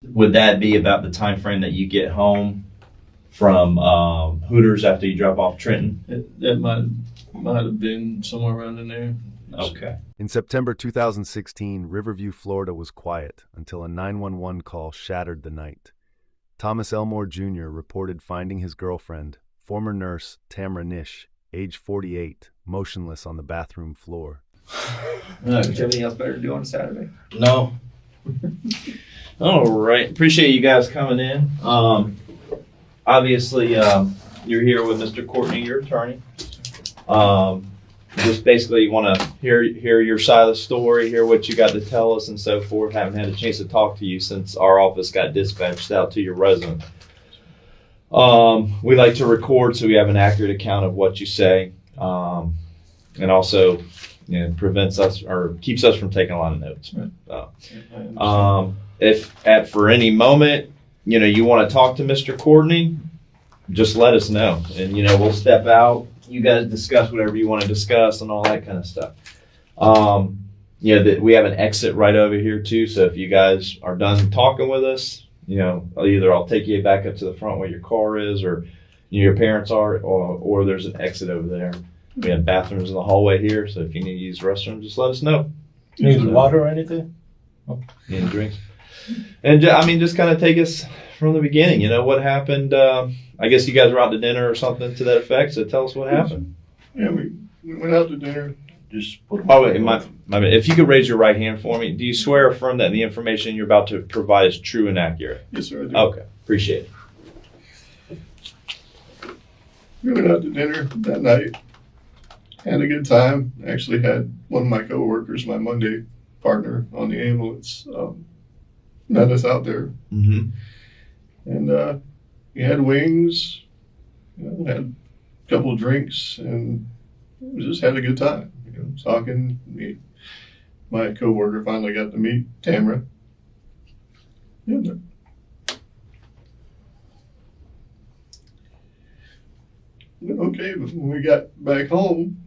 Would that be about the time frame that you get home from Hooters after you drop off Trenton? That might have been somewhere around in there. Okay. In September 2016, Riverview, Florida was quiet until a 911 call shattered the night. Thomas Elmore Jr. reported finding his girlfriend, former nurse Tamra Nish, age 48, motionless on the bathroom floor. Do you have anything else better to do on a Saturday? No. All right. Appreciate you guys coming in. Obviously, you're here with Mr. Courtney, your attorney. Just basically want to hear your side of the story, hear what you got to tell us and so forth. Haven't had a chance to talk to you since our office got dispatched out to your residence. We like to record so we have an accurate account of what you say, and also prevents us or keeps us from taking a lot of notes. If for any moment you want to talk to Mr. Courtney, just let us know, and we'll step out. You guys discuss whatever you want to discuss and all that kind of stuff. We have an exit right over here too. So if you guys are done talking with us, either I'll take you back up to the front where your car is, or your parents are, or there's an exit over there. We have bathrooms in the hallway here. So if you need to use the restroom, just let us know. Need water or anything? Need drinks. And just kind of take us from the beginning. What happened? I guess you guys were out to dinner or something to that effect. So tell us what happened. Yeah, we went out to dinner. Just put Oh wait, my bad. If you could raise your right hand for me, do you swear or affirm that the information you're about to provide is true and accurate? Yes, sir, I do. Okay, appreciate it. We went out to dinner that night. Had a good time. Actually had one of my coworkers, my Monday partner on the ambulance, met us out there. Mm-hmm. And we had wings, had a couple of drinks, and we just had a good time. Talking. My coworker finally got to meet Tamra. And, okay, but when we got back home,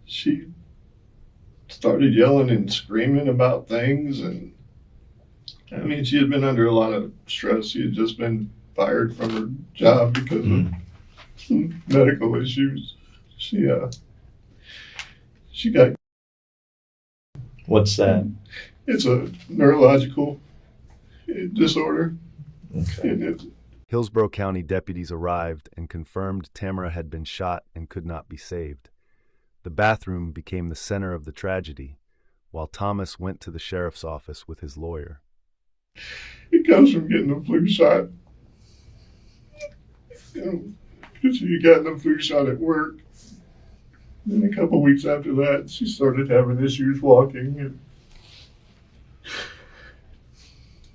she started yelling and screaming about things, and she had been under a lot of stress. She had just been fired from her job because of some medical issues. She got. What's that? It's a neurological disorder. Okay. Hillsborough County deputies arrived and confirmed Tamara had been shot and could not be saved. The bathroom became the center of the tragedy, while Thomas went to the sheriff's office with his lawyer. It comes from getting a flu shot. Because she got the flu shot at work. And a couple of weeks after that, she started having issues walking. And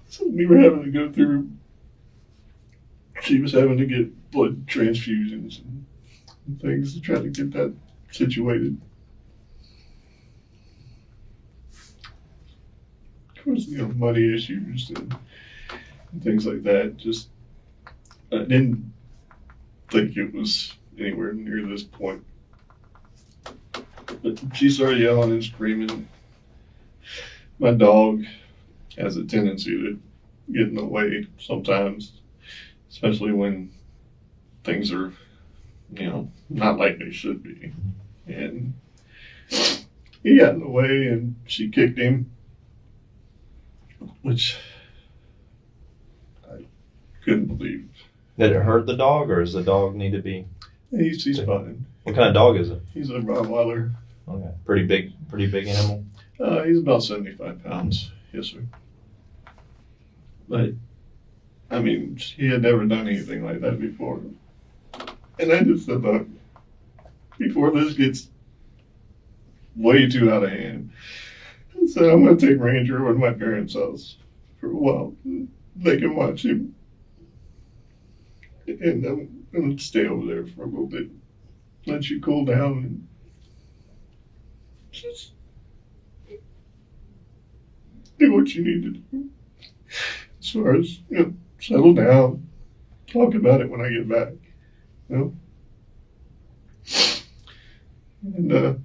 so we were having to go through. She was having to get blood transfusions and things to try to get that situated. Of course, money issues and things like that. Just, I didn't think it was anywhere near this point. But she started yelling and screaming. My dog has a tendency to get in the way sometimes, especially when things are, not like they should be. And he got in the way and she kicked him, which I couldn't believe. Did it hurt the dog, or does the dog need to be? He's fine. What kind of dog is it? He's a Rottweiler. Okay. Pretty big animal. He's about 75 pounds. Yes, sir. But, he had never done anything like that before. And I just thought, before this gets way too out of hand, I said, I'm going to take Ranger over to my parents' house for a while. They can watch him. And I'm going to stay over there for a little bit. Let you cool down and just do what you need to do. As far as, settle down, talk about it when I get back, And I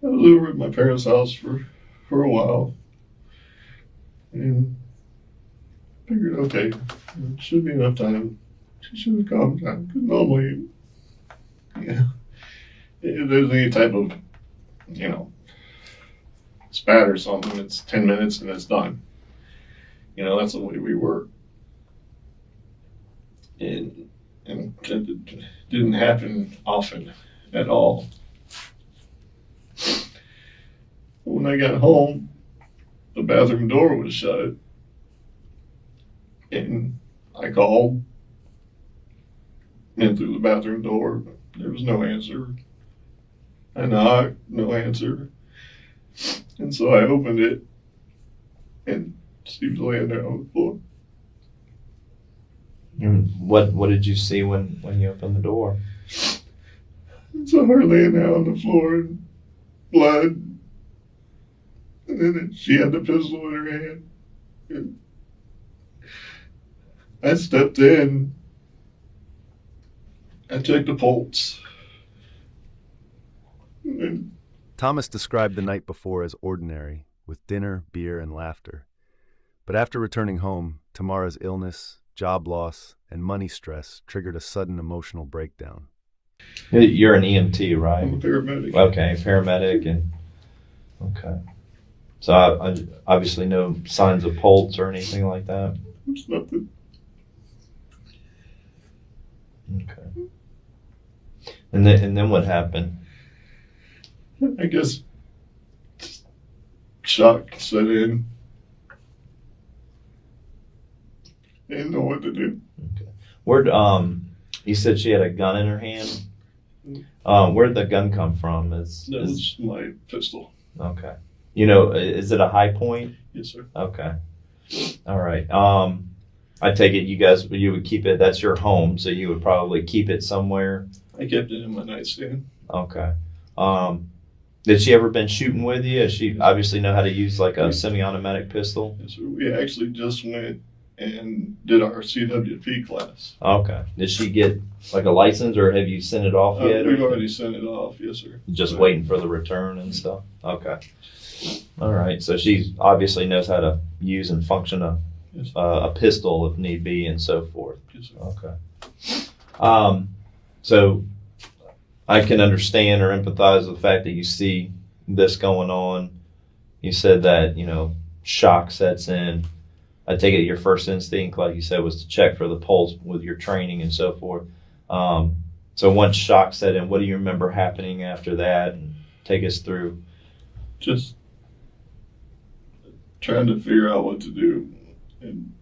was over at my parents' house for a while. And figured, okay, it should be enough time. She should have calmed down. Because normally, yeah, if there's any type of, spat or something, it's 10 minutes and it's done. That's the way we work. And it didn't happen often at all. When I got home, the bathroom door was shut. And I called in through the bathroom door. There was no answer. I knocked, no answer. And so I opened it, and she was laying there on the floor. And what did you see when you opened the door? And so her laying there on the floor and blood. And then she had the pistol in her hand. And I stepped in. I checked the pulse. And Thomas described the night before as ordinary, with dinner, beer, and laughter. But after returning home, Tamara's illness, job loss, and money stress triggered a sudden emotional breakdown. You're an EMT, right? I'm a paramedic. Okay, paramedic, and okay. So I obviously no signs of pulse or anything like that. It's nothing. Okay. And then what happened? I guess shock set in. Didn't know what to do. Okay. Where'd you said she had a gun in her hand? Where'd the gun come from? That was my pistol. Okay. Is it a high point? Yes, sir. Okay. All right. I take it you would keep it. That's your home, so you would probably keep it somewhere. I kept it in my nightstand. Okay. Did she ever been shooting with you? Does she obviously know how to use like a semi-automatic pistol? Yes, sir. We actually just went and did our CWP class. Okay. Did she get like a license, or have you sent it off yet? We've already sent it off. Yes, sir. Just waiting for the return and stuff. Okay. All right. So she obviously knows how to use and function Yes, a pistol if need be, and so forth. yes, sir. Okay. So I can understand or empathize with the fact that you see this going on. You said that, shock sets in. I take it your first instinct, like you said, was to check for the pulse with your training and so forth. So once shock set in, what do you remember happening after that? And take us through. Just trying to figure out what to do. And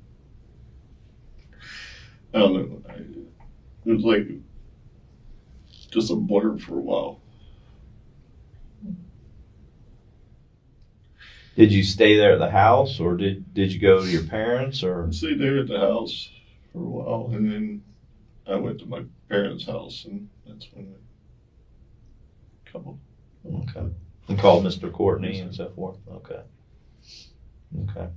I don't know. It was like just a blur for a while. Did you stay there at the house, or did you go to your parents, or? I stayed there at the house for a while, and then I went to my parents' house, and that's when a couple. Okay. And called Mr. Courtney and so forth. Okay. Okay.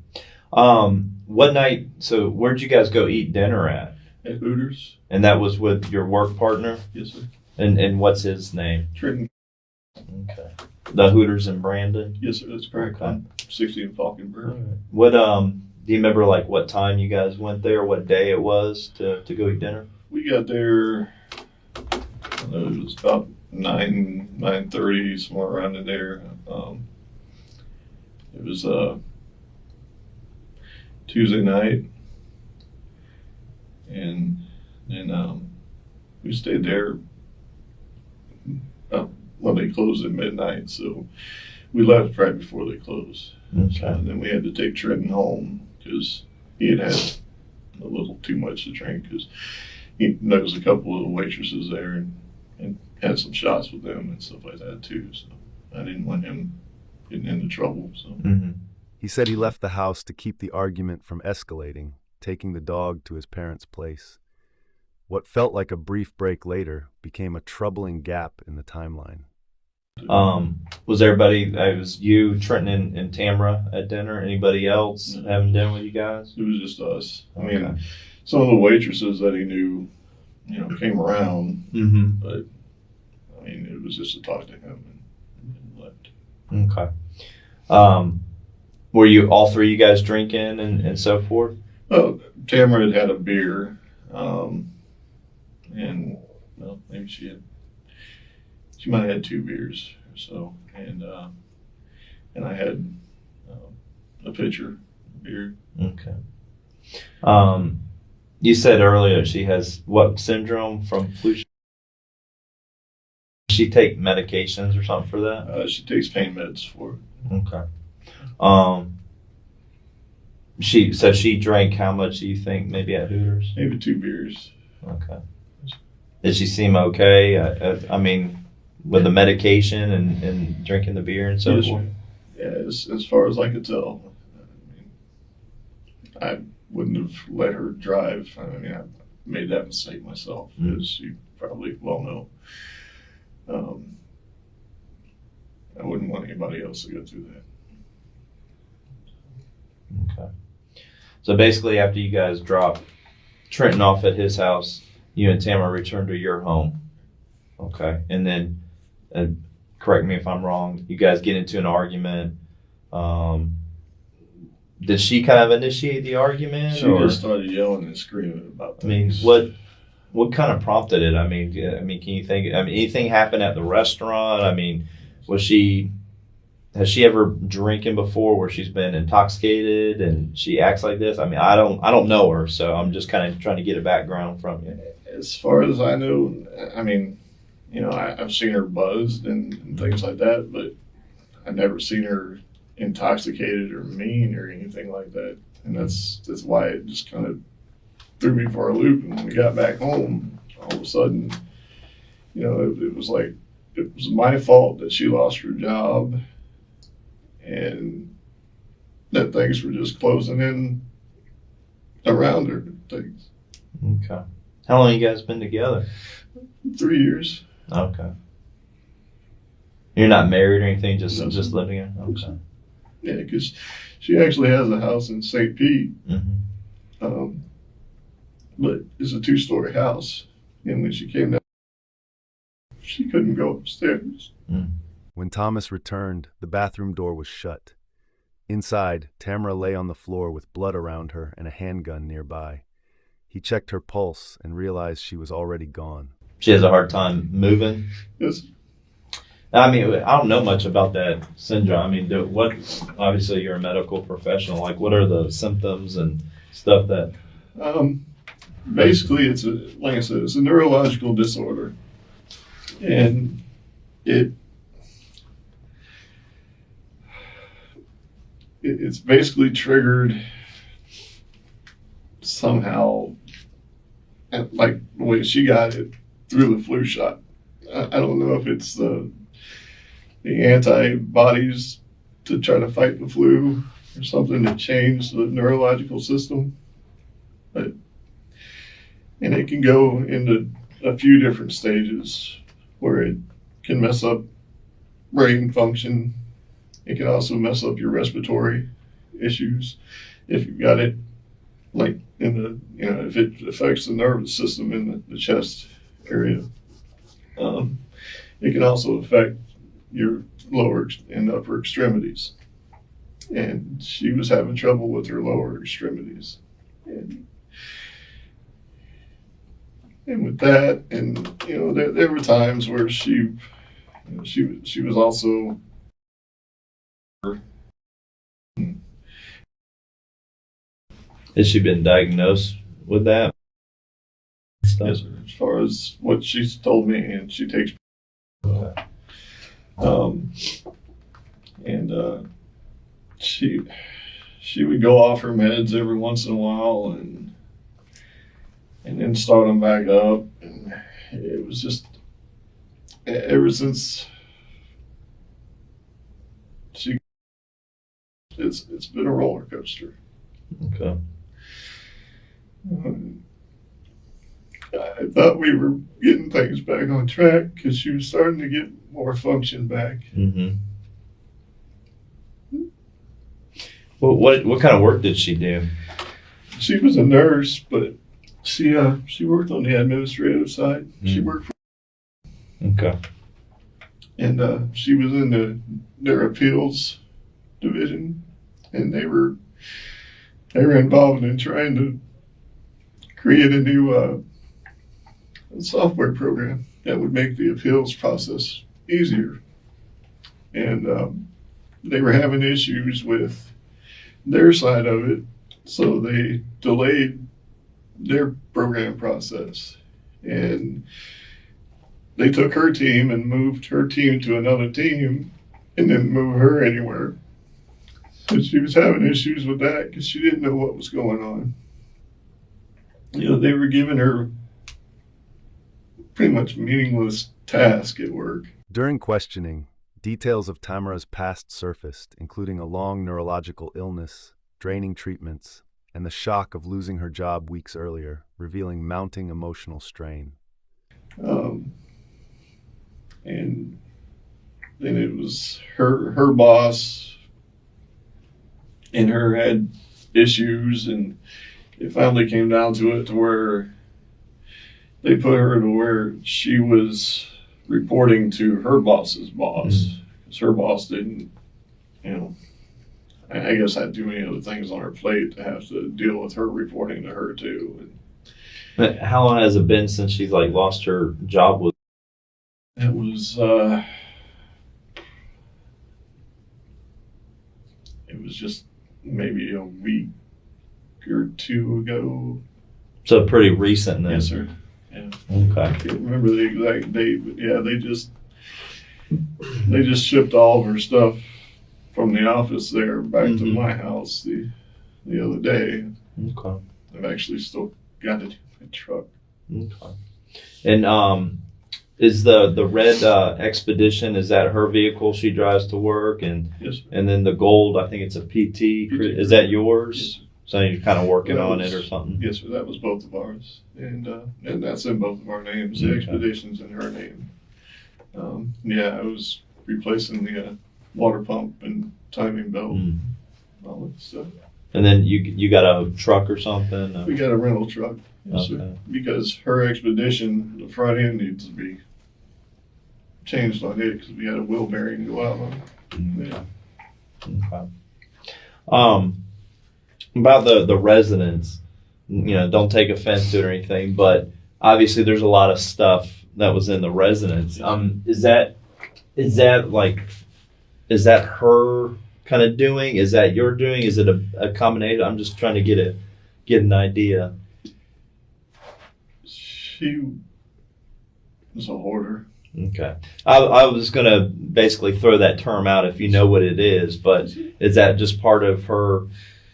What night? So where'd you guys go eat dinner at? At Hooters. And that was with your work partner? Yes, sir. And what's his name? Trenton. Okay. The Hooters in Brandon? Yes, sir. That's correct. Okay. On 60 in Falkenberg. What do you remember like what time you guys went there, what day it was to go eat dinner? We got there, I don't know, it was about 9:30, somewhere around in there. It was Tuesday night, and then we stayed there. Well, they closed at midnight, so we left right before they closed. Okay. And then we had to take Trenton home because he had had a little too much to drink, because he knows a couple of the waitresses there and had some shots with them and stuff like that too. So I didn't want him getting into trouble. So Mm-hmm. He said he left the house to keep the argument from escalating, taking the dog to his parents' place. What felt like a brief break later became a troubling gap in the timeline. Was everybody, it was you, Trenton, and Tamara at dinner? Anybody else having dinner with you guys? it was just us. I Okay. mean, some of the waitresses that he knew, came around, Mm-hmm. but I mean, it was just to talk to him and left. Okay. Were you all three of you guys drinking and so forth? Well, Tamara had a beer, and well, maybe she might have had 2 beers or so, and I had a pitcher of beer. Okay. You said earlier she has what syndrome from flu shot? Does she take medications or something for that? She takes pain meds for it. Okay. She drank how much do you think maybe at Hooters? Maybe 2 beers. Okay. Did she seem okay? I mean, with the medication and drinking the beer and so Yes, forth? yeah, as far as I could tell. I wouldn't have let her drive. I mean, I made that mistake myself, as you probably well know. I wouldn't want anybody else to go through that. Okay. So basically, after you guys drop Trenton off at his house, you and Tamara return to your home. Okay. And then, correct me if I'm wrong, you guys get into an argument. Did she kind of initiate the argument? She just started yelling and screaming about things. I mean, what kind of prompted it? I mean, can you think? I mean, anything happened at the restaurant? I mean, has she ever drinking before where she's been intoxicated and she acts like this? I mean, I don't know her, so I'm just kind of trying to get a background from you. As far as I know, I mean, I've seen her buzzed and things like that, but I've never seen her intoxicated or mean or anything like that. And that's why it just kind of threw me for a loop. And when we got back home, all of a sudden, it was like it was my fault that she lost her job and that things were just closing in around her. Things. Okay. How long you guys been together? 3 years. Okay. You're not married or anything, just living here? Okay. Yeah, because she actually has a house in St. Pete, but it's a 2-story house. And when she came down, she couldn't go upstairs. When Thomas returned, the bathroom door was shut. Inside, Tamara lay on the floor with blood around her and a handgun nearby. He checked her pulse and realized she was already gone. She has a hard time moving? Yes. I mean, I don't know much about that syndrome. I mean, obviously you're a medical professional. Like, what are the symptoms and stuff that? Basically, like I said, it's a neurological disorder. And it's basically triggered somehow, like the way she got it through the flu shot. I don't know if it's the antibodies to try to fight the flu or something that changed the neurological system, and it can go into a few different stages where it can mess up brain function. It can also mess up your respiratory issues if you've got it like in the, if it affects the nervous system in the chest area. It can also affect your lower and upper extremities. And she was having trouble with her lower extremities. And with that, and there were times where she was also. Has she been diagnosed with that? Yes, sir. As far as what she's told me, and she takes. Okay. And she would go off her meds every once in a while, and then start them back up, and it was just ever since it's been a roller coaster. Okay. I thought we were getting things back on track because she was starting to get more function back. Mm-hmm. Well, what kind of work did she do? She was a nurse, but she worked on the administrative side. She worked for. Okay. And she was in their appeals division, and they were involved in trying to create a new software program that would make the appeals process easier. And they were having issues with their side of it, so they delayed their program process. And they took her team and moved her team to another team and didn't move her anywhere. And she was having issues with that because she didn't know what was going on. You know, they were giving her pretty much meaningless task at work. During questioning, details of Tamara's past surfaced, including a long neurological illness, draining treatments, and the shock of losing her job weeks earlier, revealing mounting emotional strain. And then it was her boss and her had issues, and it finally came down to it to where they put her to where she was reporting to her boss's boss, because her boss didn't, you know, I guess had too many other things on her plate to have to deal with her reporting to her too. And But how long has it been since she's like lost her job with? it was just maybe a week or two ago. So pretty recent then. Yes, sir. Yeah. Okay. I can't remember the exact date, but yeah, they just shipped all of her stuff from the office there back to my house the other day. Okay. I've actually still got it in my truck. Okay. And is the red Expedition, is that her vehicle she drives to work? And Yes, sir. and then the gold, I think it's a PT. Is that yours? So you're kind of working on it or something? Yes, sir. That was both of ours, and that's in both of our names. The Okay. Expedition's in her name. Yeah, I was replacing the water pump and timing belt, and all that stuff. And then you got a truck or something? We got a rental truck, yes, sir. Okay. Because her Expedition, the front end needs to be changed on it because we had a wheel bearing go out on it. Yeah. Okay. About the residents, don't take offense to it or anything, but obviously there's a lot of stuff that was in the residence. Is that her kind of doing? Is that your doing? Is it a combination? I'm just trying to get an idea. She was a hoarder. Okay. I was going to basically throw that term out if you know what it is, but is that just part of her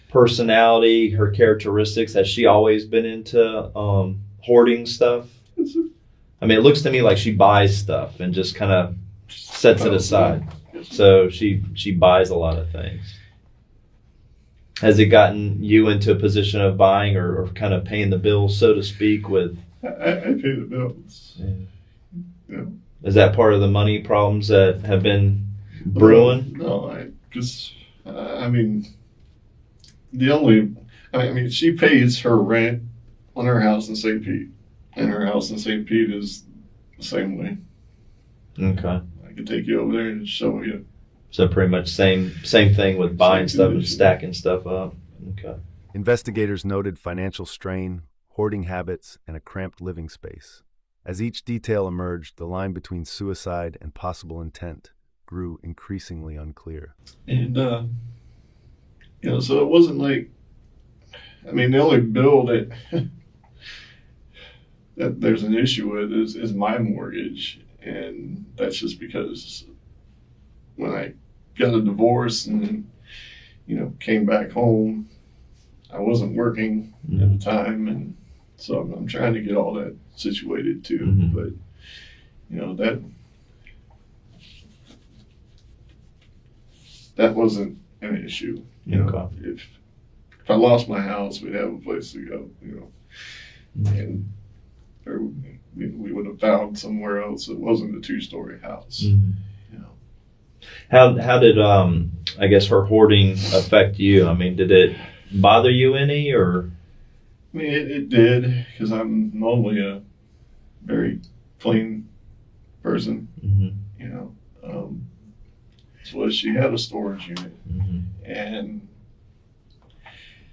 personality, her characteristics? Has she always been into hoarding stuff? I mean, it looks to me like she buys stuff and just kind of sets it aside. So she buys a lot of things. Has it gotten you into a position of buying or kind of paying the bills, so to speak, with... I pay the bills. Yeah. Is that part of the money problems that have been brewing? No, because I mean, she pays her rent on her house in St. Pete, and her house in St. Pete is the same way. Okay. I could take you over there and show you. So pretty much same thing with buying Same stuff and condition. stacking stuff up. Okay. Investigators noted financial strain, hoarding habits, and a cramped living space. As each detail emerged, the line between suicide and possible intent grew increasingly unclear. And, so it wasn't like, the only bill that there's an issue with is my mortgage. And that's just because when I got a divorce and, came back home, I wasn't working at the time. And so I'm trying to get all that situated too. Mhm. But, that wasn't an issue. Okay. If I lost my house, we'd have a place to go, and we would have found somewhere else that wasn't a 2-story house. Mhm. How did I guess her hoarding affect you? I mean, did it bother you any or? It did, because I'm normally a very clean person, Mhm. So she had a storage unit, Mhm. and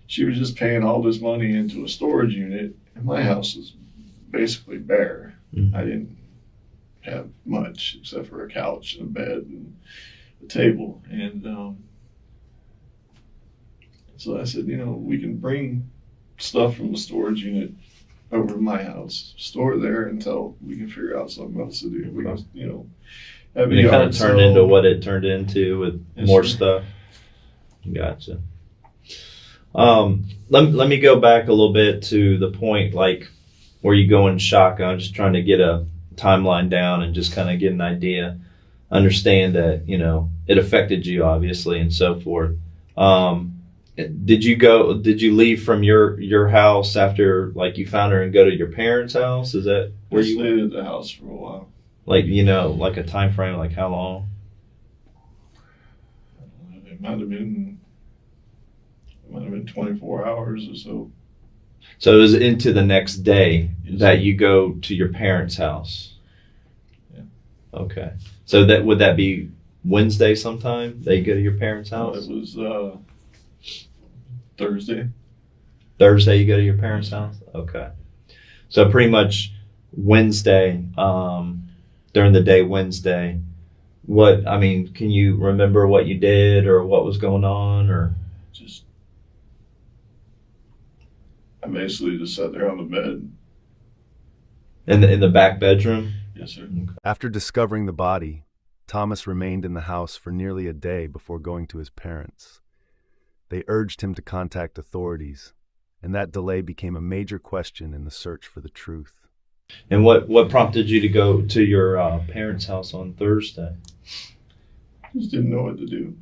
she was just paying all this money into a storage unit, and my house is basically bare. Mhm. I didn't have much except for a couch and a bed and a table. And so I said, we can bring stuff from the storage unit over to my house, store it there until we can figure out something else to do. We can, have a And it kind yard of turned sale. into what it turned into with Yes, more sir. stuff. Gotcha. Let me go back a little bit to the point, like, where you go in shock. I'm just trying to get a timeline down and just kind of get an idea, understand that, it affected you obviously and so forth. Did you leave from your house after, like, you found her and go to your parents' house? Is that where We you stayed at the house for a while. like, like a time frame, like how long? It might have been 24 hours or so. So it was into the next day Yes, that sir. you go to your parents' house. Yeah. Okay. So would that be Wednesday sometime that you go to your parents' house? It was Thursday. Thursday you go to your parents' house? Okay. So pretty much Wednesday, during the day Wednesday, can you remember what you did or what was going on, or? I basically just sat there on the bed. In the back bedroom? Yes, sir. After discovering the body, Thomas remained in the house for nearly a day before going to his parents. They urged him to contact authorities, and that delay became a major question in the search for the truth. And what prompted you to go to your parents' house on Thursday? Just didn't know what to do.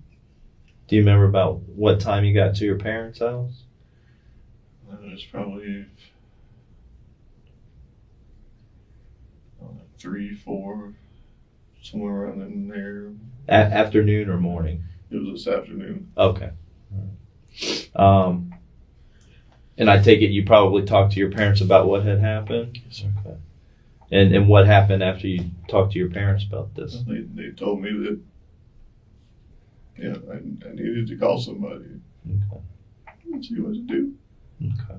Do you remember about what time you got to your parents' house? It was probably 3, 4, somewhere around in there. Afternoon or morning? It was this afternoon. Okay. And I take it you probably talked to your parents about what had happened? Yes, sir. Okay. And what happened after you talked to your parents about this? They told me that I needed to call somebody Okay. and see what to do. Okay.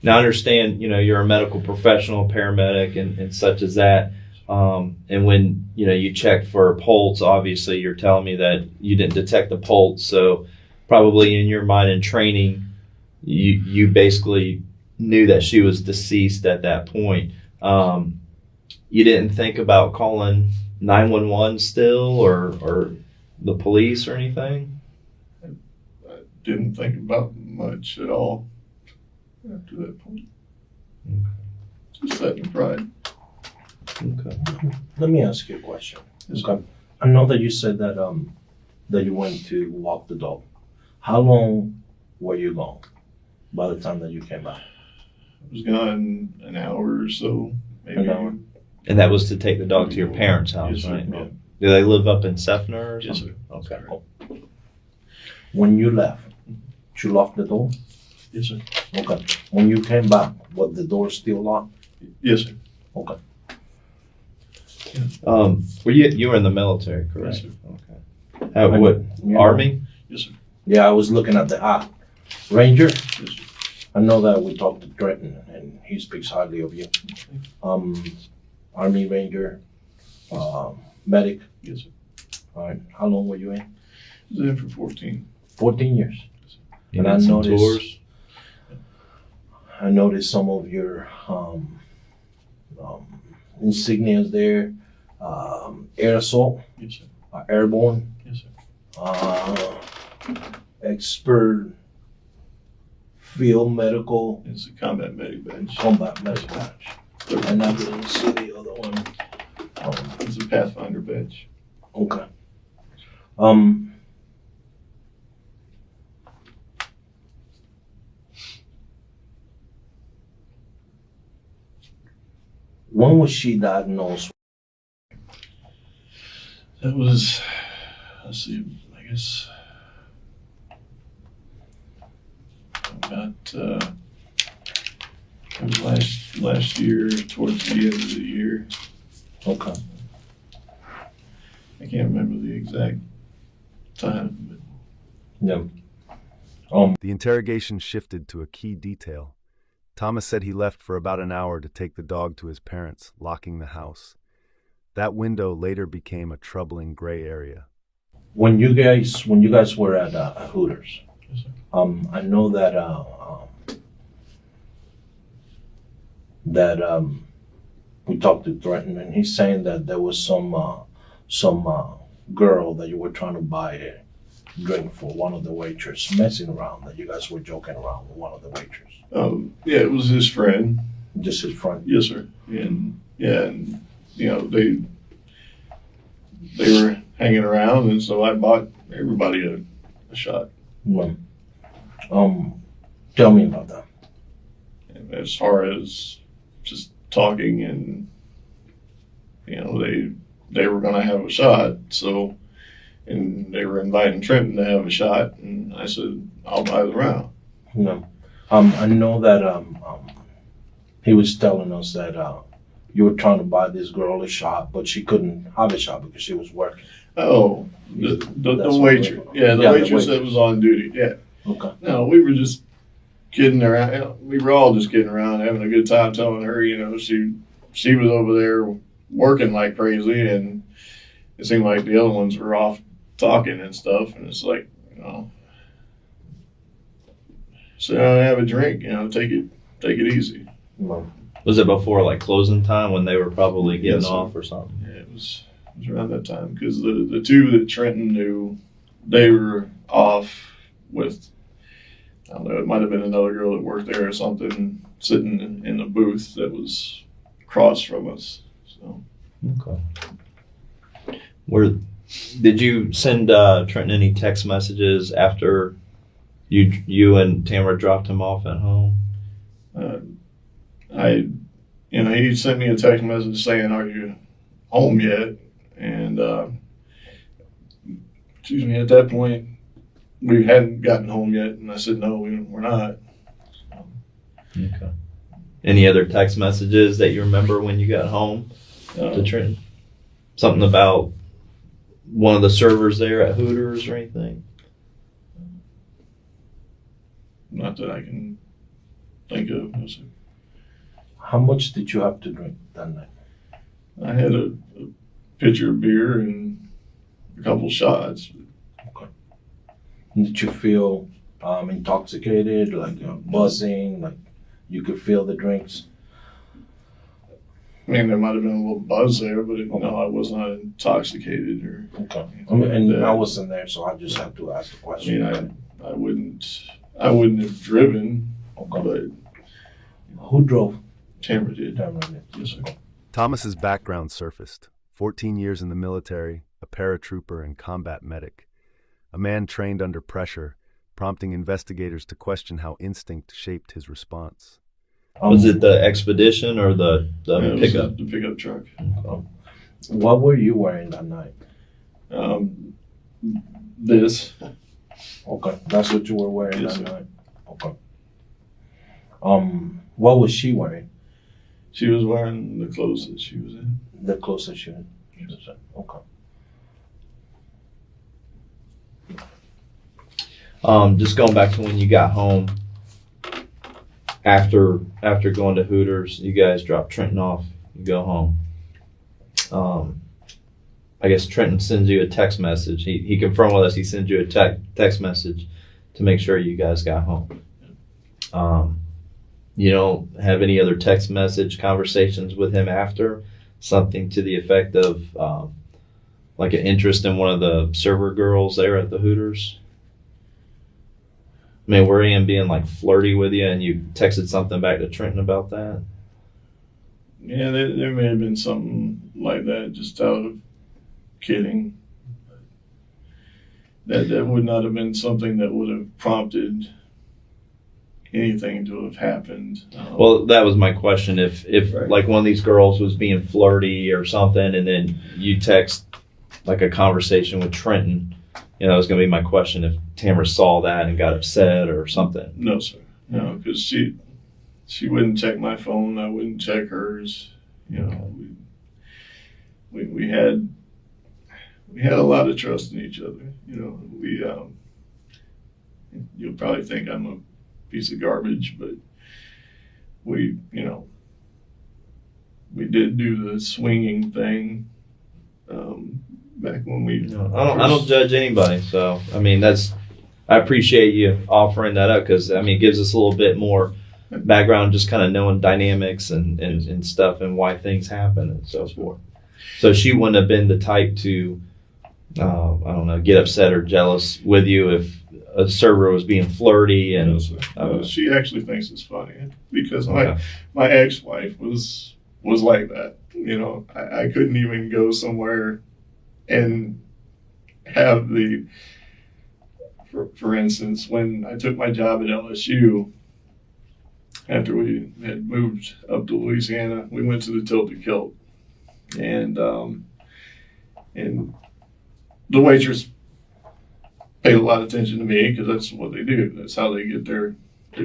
Now I understand, you're a medical professional, paramedic, and such as that. And when, you checked for a pulse, obviously you're telling me that you didn't detect the pulse. So probably in your mind and training, you basically knew that she was deceased at that point. You didn't think about calling 911 still or the police or anything? I didn't think about much at all after that point. Okay. Just sat in pride. Okay. Let me ask you a question. Yes, Okay. I know that you said that that you went to walk the dog. How long were you gone by the time that you came back? I was gone an hour or so, maybe. An hour. And that was to take the dog to your parents' house, Yes, sir. right? Yeah. Do they live up in Sefner or Yes, something? sir. Okay. When you left, you locked the door? Yes, sir. Okay. When you came back, was the door still locked? Yes, sir. Okay. You were in the military, correct? Yes, sir. Okay. What, You know- Army? Yes, sir. Yeah, I was looking at the Ranger. Yes, sir. I know that we talked to Trenton, and he speaks highly of you. Army Ranger, medic. Yes, sir. All right. How long were you in? I was in for 14. 14 years. You And did I some noticed- tours? I noticed some of your insignias there. Air assault, Yes, sir. airborne, Yes, sir. expert field medical, It's a combat medic badge. combat medical badge. And I didn't see the other one. It's a Pathfinder badge. Okay. When was she diagnosed? That was, let's see, I guess about it was last year, towards the end of the year. Okay. I can't remember the exact time, Yeah. The interrogation shifted to a key detail. Thomas said he left for about an hour to take the dog to his parents, locking the house. That window later became a troubling gray area. When you guys were at Hooters, Yes, sir. I know that we talked to Threaten, and he's saying that there was some girl that you were trying to buy a drink for, one of the waitress, messing around, that you guys were joking around with one of the waitress. Yeah, it was his friend. Just his friend. Yes, sir. And yeah, and you know they were hanging around, and so I bought everybody a shot. Well, tell me about that. And as far as just talking, and you know they were gonna have a shot, so and they were inviting Trenton to have a shot, and I said I'll buy the round. No. I know that he was telling us that you were trying to buy this girl a shot, but she couldn't have a shot because she was working. Oh, the That's what waitress. we- Yeah, the yeah, the waitress that waitress. was on duty. Yeah. Okay. No, we were just kidding around. You know, we were all just kidding around, having a good time, telling her, you know, she was over there working like crazy, and it seemed like the other ones were off talking and stuff. And it's like, you know, sit down and have a drink. You know, take it easy. Well, Was it before like closing time when they were probably getting Yes, sir. off or something? Yeah, it was around that time because the two that Trenton knew, they were off with. I don't know. It might have been another girl that worked there or something, sitting in the booth that was across from us. So Okay. Did you send Trenton any text messages after you and Tamara dropped him off at home? he sent me a text message saying, "Are you home yet?" And at that point, we hadn't gotten home yet, and I said, "No, we're not." Okay. Any other text messages that you remember when you got home to Uh, Trenton? Something about one of the servers there at Hooters or anything? not that I can think of. No, sir. how much did you have to drink that night? I had a pitcher of beer and a couple shots. Did you feel intoxicated, like buzzing, like you could feel the drinks? I mean, there might have been a little buzz there, but no, I was not intoxicated or. Okay. anything like And that. I wasn't there, so I just have to ask the I question. mean, I wouldn't have driven, Okay. but Who drove? Tamara did. Tamara. Yes, sir. Thomas's background surfaced. 14 years in the military, a paratrooper and combat medic. A man trained under pressure, prompting investigators to question how instinct shaped his response. Was it the expedition or the Yeah, it was pickup? the pickup truck. What were you wearing that night? This. Okay, that's what you were wearing Yes, that sir. night. Okay. What was she wearing? She was wearing the clothes that she was in. The clothes that she was in. Okay. Just going back to when you got home after going to Hooters, you guys drop Trenton off, you go home. I guess Trenton sends you a text message. He confirmed with us he sends you a text message to make sure you guys got home. You don't have any other text message conversations with him after? Something to the effect of like an interest in one of the server girls there at the Hooters? I mean, were him being like flirty with you and you texted something back to Trenton about that? Yeah, there may have been something like that, just out of kidding. That would not have been something that would have prompted anything to have happened. Well, that was my question. If Right. like one of these girls was being flirty or something, and then you text like a conversation with Trenton, that was going to be my question. If Tamara saw that and got upset or something. No, sir. No, because she wouldn't check my phone. I wouldn't check hers. We had a lot of trust in each other. You'll probably think I'm a piece of garbage, but we, we did do the swinging thing back when we. I don't judge anybody, so I mean I appreciate you offering that up because I mean it gives us a little bit more background, just kind of knowing dynamics and stuff and why things happen and so forth. So she wouldn't have been the type to I don't know, get upset or jealous with you if a server was being flirty and. No, she actually thinks it's funny because my ex-wife was like that. I couldn't even go somewhere and have for instance, when I took my job at LSU, after we had moved up to Louisiana, we went to the Tilted Kilt, and the waitress paid a lot of attention to me because that's what they do. That's how they get their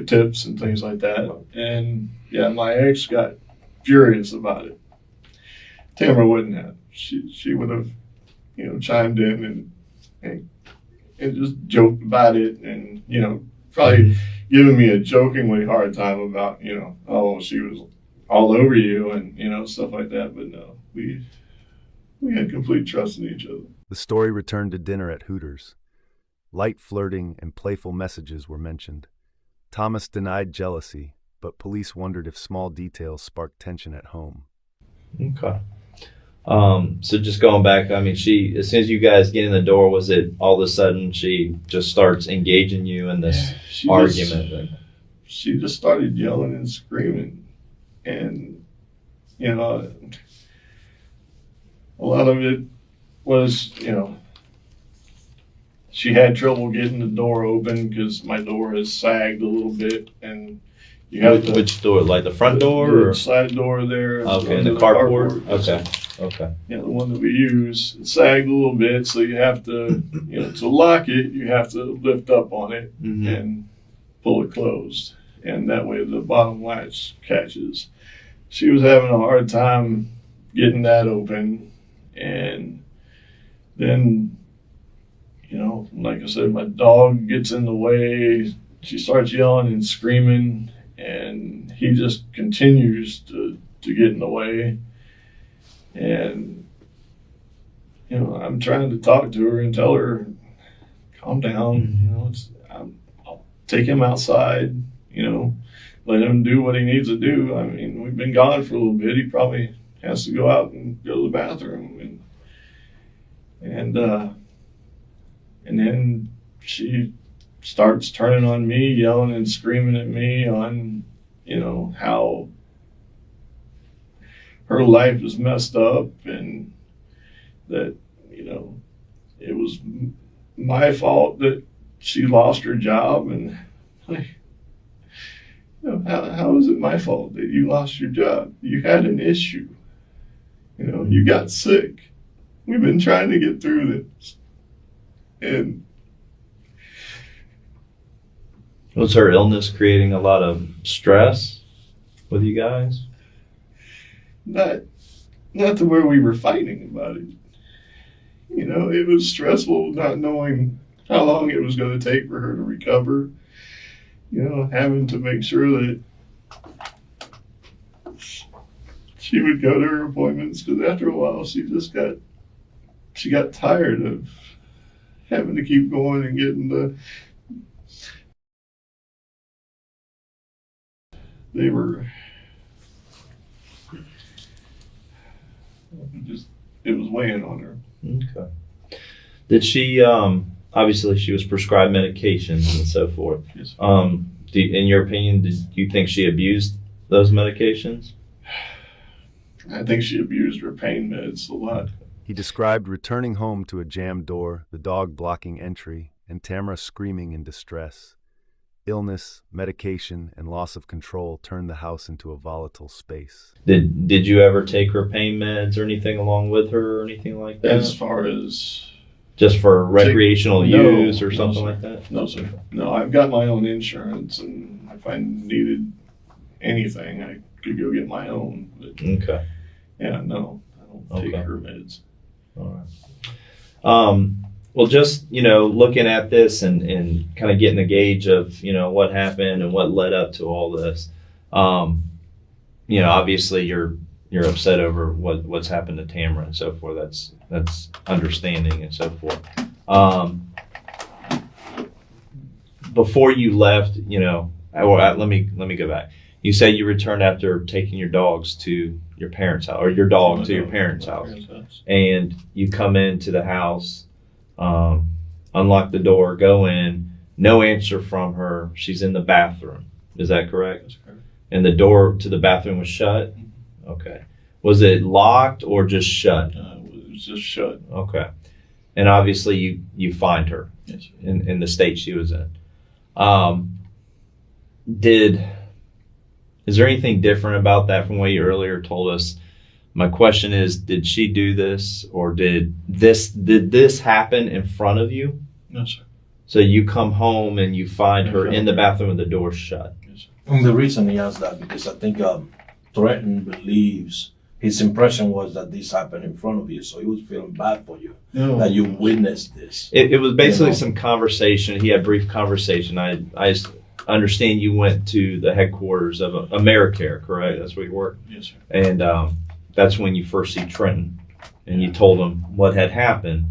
tips and things like that. And yeah, my ex got furious about it. Tamara wouldn't have. She would have, chimed in and just joked about it, and probably giving me a jokingly hard time about oh, she was all over you and stuff like that. But no, we had complete trust in each other. The story returned to dinner at Hooters. Light flirting and playful messages were mentioned. Thomas denied jealousy, but police wondered if small details sparked tension at home. Okay. So just going back, I mean, she, as soon as you guys get in the door, was it all of a sudden she just starts engaging you in this argument? She just started yelling and screaming. And, a lot of it was, she had trouble getting the door open because my door has sagged a little bit, and you have which door, like the front door the or side door there? Okay, the carport. Okay. Yeah, the one that we use, it sagged a little bit, so you have to, to lock it, you have to lift up on it and pull it closed, and that way the bottom latch catches. She was having a hard time getting that open, and then, like I said, my dog gets in the way. She starts yelling and screaming, and he just continues to get in the way. And, I'm trying to talk to her and tell her, calm down, I'll take him outside, let him do what he needs to do. I mean, we've been gone for a little bit. He probably has to go out and go to the bathroom. And then she starts turning on me, yelling and screaming at me on, how her life is messed up and that, it was my fault that she lost her job. And how is it my fault that you lost your job? You had an issue. You got sick. We've been trying to get through this. And was her illness creating a lot of stress with you guys? Not to where we were fighting about it. It was stressful not knowing how long it was going to take for her to recover. Having to make sure that she would go to her appointments, because after a while she got tired of having to keep going and getting it was weighing on her. Okay. Did she, obviously she was prescribed medications and so forth. Yes. In your opinion, did you think she abused those medications? I think she abused her pain meds a lot. He described returning home to a jammed door, the dog blocking entry, and Tamara screaming in distress. Illness, medication, and loss of control turned the house into a volatile space. Did you ever take her pain meds or anything along with her or anything like that? As far as just for recreational use or something like that? No, sir. No, I've got my own insurance, and if I needed anything, I could go get my own. But yeah, no, I don't take her meds. All right. Well, just, looking at this and kind of getting a gauge of, what happened and what led up to all this. Obviously you're upset over what's happened to Tamara and so forth. That's understanding and so forth. Before you left, let me go back. You said you returned after taking your dogs to your parents' house, or your dog to your parents' house, and you come into the house, unlock the door, go in, no answer from her. She's in the bathroom. Is that correct? That's correct. And the door to the bathroom was shut? Okay. Was it locked or just shut? It was just shut. Okay. And obviously you find her Yes, sir. in the state she was in. Is there anything different about that from what you earlier told us? My question is, did she do this, or did this happen in front of you? No, sir. So you come home and you find her in the bathroom with the door shut. Yes, sir. And the reason he asked that, because I think Threaten believes his impression was that this happened in front of you, so he was feeling bad for you, No, that you witnessed this. It was basically You know. some conversation. He had brief conversation. I understand you went to the headquarters of AmeriCare, correct? That's where you work. Yes, sir. And that's when you first see Trenton, and you told him what had happened.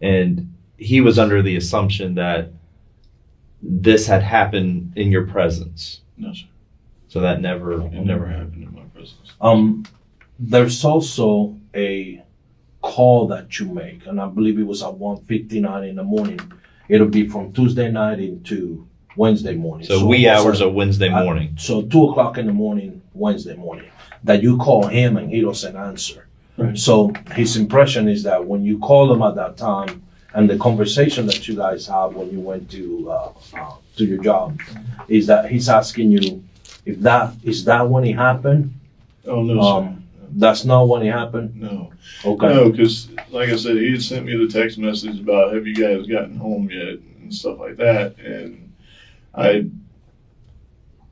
And he was under the assumption that this had happened in your presence. No, sir. So that never It never happened in my presence. There's also a call that you make, and I believe it was at 1:59 in the morning. It'll be from Tuesday night into Wednesday morning. So wee also- hours of Wednesday morning. So 2 o'clock in the morning, Wednesday morning, that you call him and he doesn't answer. Right. So his impression is that when you call him at that time, and the conversation that you guys have when you went to your job, is that he's asking you if that is that when it happened. Oh, no, sir. That's not when it happened. No. Okay. No, because like I said, he had sent me the text message about, have you guys gotten home yet, and stuff like that. And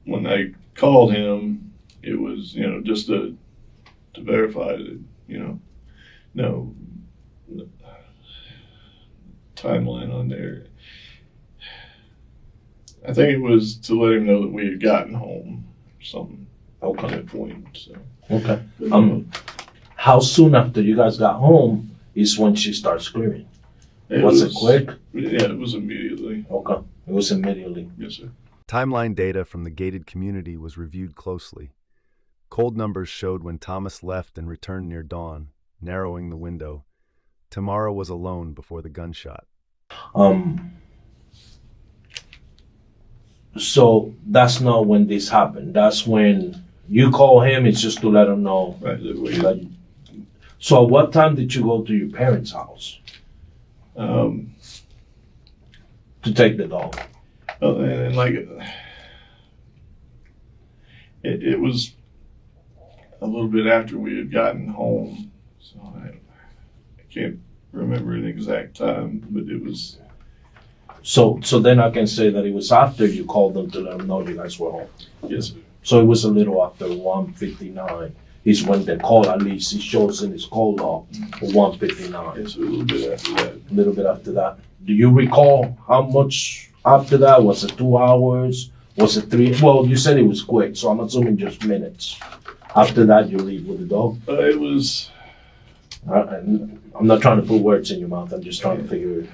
when I called him, it was, just to verify that, no timeline on there. I think it was to let him know that we had gotten home or something at Okay. that point. So, Okay. How soon after you guys got home is when she starts screaming? Was it quick? Yeah, it was immediately. Okay. It was immediately. Yes, sir. Timeline data from the gated community was reviewed closely. Cold numbers showed when Thomas left and returned near dawn, narrowing the window. Tamara was alone before the gunshot. So that's not when this happened. That's when you call him. It's just to let him know. Right. That we, That, so at what time did you go to your parents' house to take the dog? and like it was a little bit after we had gotten home, so I can't remember an exact time, but it was. So then I can say that it was after you called them to let them know you guys were home. Yes, sir. So it was a little after 1:59 is when the call, at least it shows in his call log, 1:59. Yes, a little bit after that. A little bit after that. Do you recall how much after that? Was it 2 hours? Was it 3? Well, you said it was quick, so I'm assuming just minutes. After that, you leave with the dog? It was. I'm not trying to put words in your mouth. I'm just trying to figure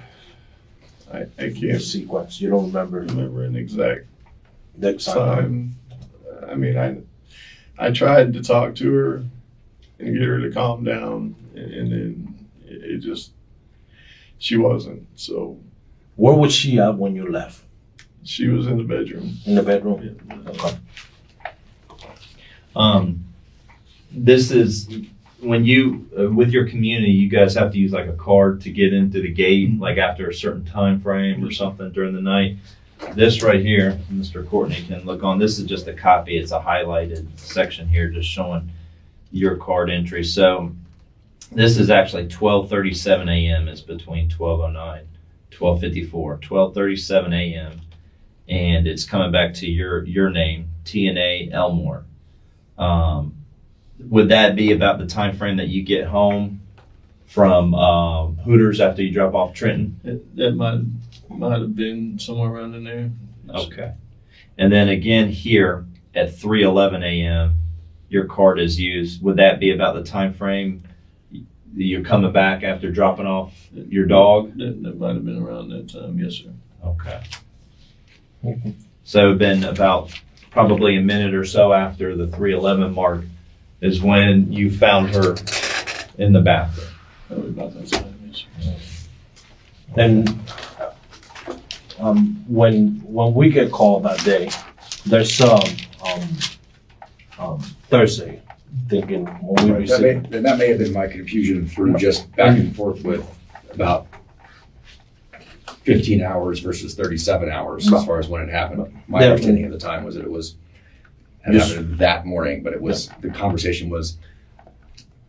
I the can't sequence. You don't remember remember an exact the exact time? time. I mean, I tried to talk to her and get her to calm down, and then it just, she wasn't. So Where was she at when you left? she was in the bedroom. In the bedroom? Yeah. Okay. This is when you with your community, you guys have to use like a card to get into the gate, like after a certain time frame or something during the night. This right here, Mr. Courtney can look on. This is just a copy. It's a highlighted section here, just showing your card entry. So this is actually 12:37 a.m. is between 12:09, 12:54, 12:37 a.m. and it's coming back to your name, TNA Elmore. Would that be about the time frame that you get home from Hooters after you drop off Trenton? That might have been somewhere around in there. Okay. And then again here at 3:11 a.m., your card is used. Would that be about the time frame you're coming back after dropping off your dog? That might have been around that time, yes, sir. Okay. So been about probably a minute or so after the 3:11 mark is when you found her in the bathroom. Probably about that time, yes, sir. And when we get called that day, there's Thursday, thinking when we Right, received. that may have been my confusion through just back and forth with about 15 hours versus 37 hours as far as when it happened. My Yeah. understanding at the time was that it happened that morning, but the conversation was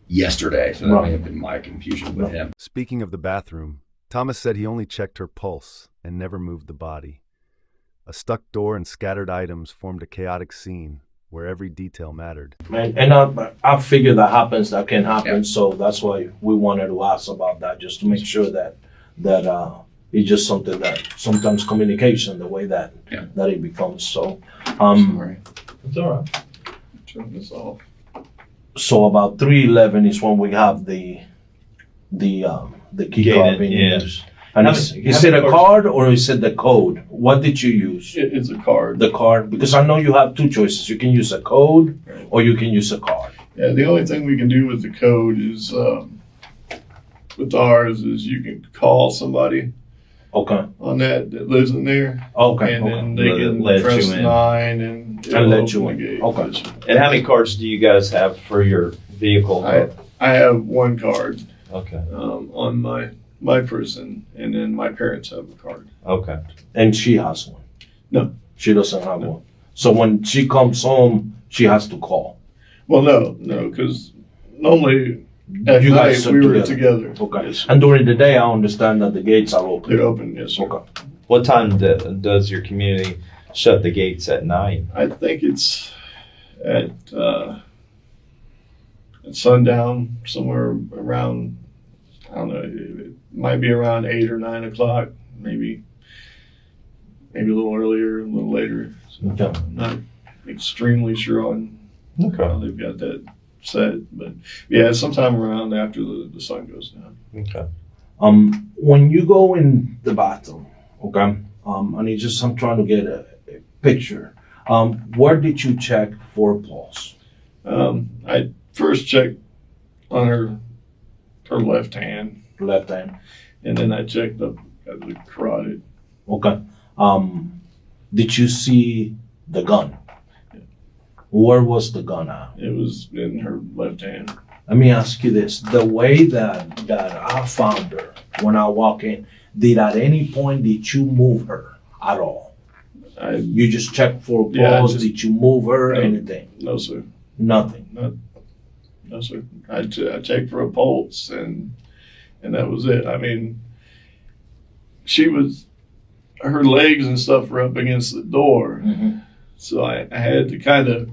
yesterday, so that Right. may have been my confusion with him. Speaking of the bathroom, Thomas said he only checked her pulse and never moved the body. A stuck door and scattered items formed a chaotic scene where every detail mattered. And I figure that that can happen, Yeah. so that's why we wanted to ask about that, just to make sure that it's just something that sometimes communication, the way that it becomes. So, Sorry, It's all right. turn this off. so about 3:11 is when we have the key Gate card in, being yeah. used. And How is many it a cards- card or is it the code? What did you use? It's a card. The card? Because I know you have two choices. You can use a code or you can use a card. Yeah, the only thing we can do with the code is, with ours, is you can call somebody Okay. on that lives in there, Okay. and then Okay. they Let can you press in. 9 and it'll let you open the in. gate. Okay. Yes, sir. And how many cards do you guys have for your vehicle? I have one card Okay. on my person, and then my parents have a card. Okay. And she has one. No. She doesn't have one. So when she comes home, she has to call. Well, no, because normally at You night guys are we were together. together. Okay. Yes, sir. And during the day, I understand that the gates are open. They're open, yes, sir. Okay. What time does your community shut the gates at night? I think it's at sundown, somewhere around, I don't know, it might be around 8 or 9 o'clock, maybe a little earlier, a little later. So Okay. I'm not extremely sure on how they've got that set, but yeah, sometime around after the sun goes down. Okay. When you go in the bathroom, okay, and it's just I'm trying to get a picture. Where did you check for pulse? I first checked on her left hand, Left hand. and then I checked up at the carotid. Okay. Did you see the gun? Where was the gun at? It was in her left hand. Let me ask you this: the way that I found her when I walk in, did at any point did you move her at all? You just checked for Yeah, pulse. just- Did you move her? No. Anything? No, sir. Nothing. No, sir. I checked for a pulse, and that was it. I mean, her legs and stuff were up against the door, Mm-hmm. so I had to kind of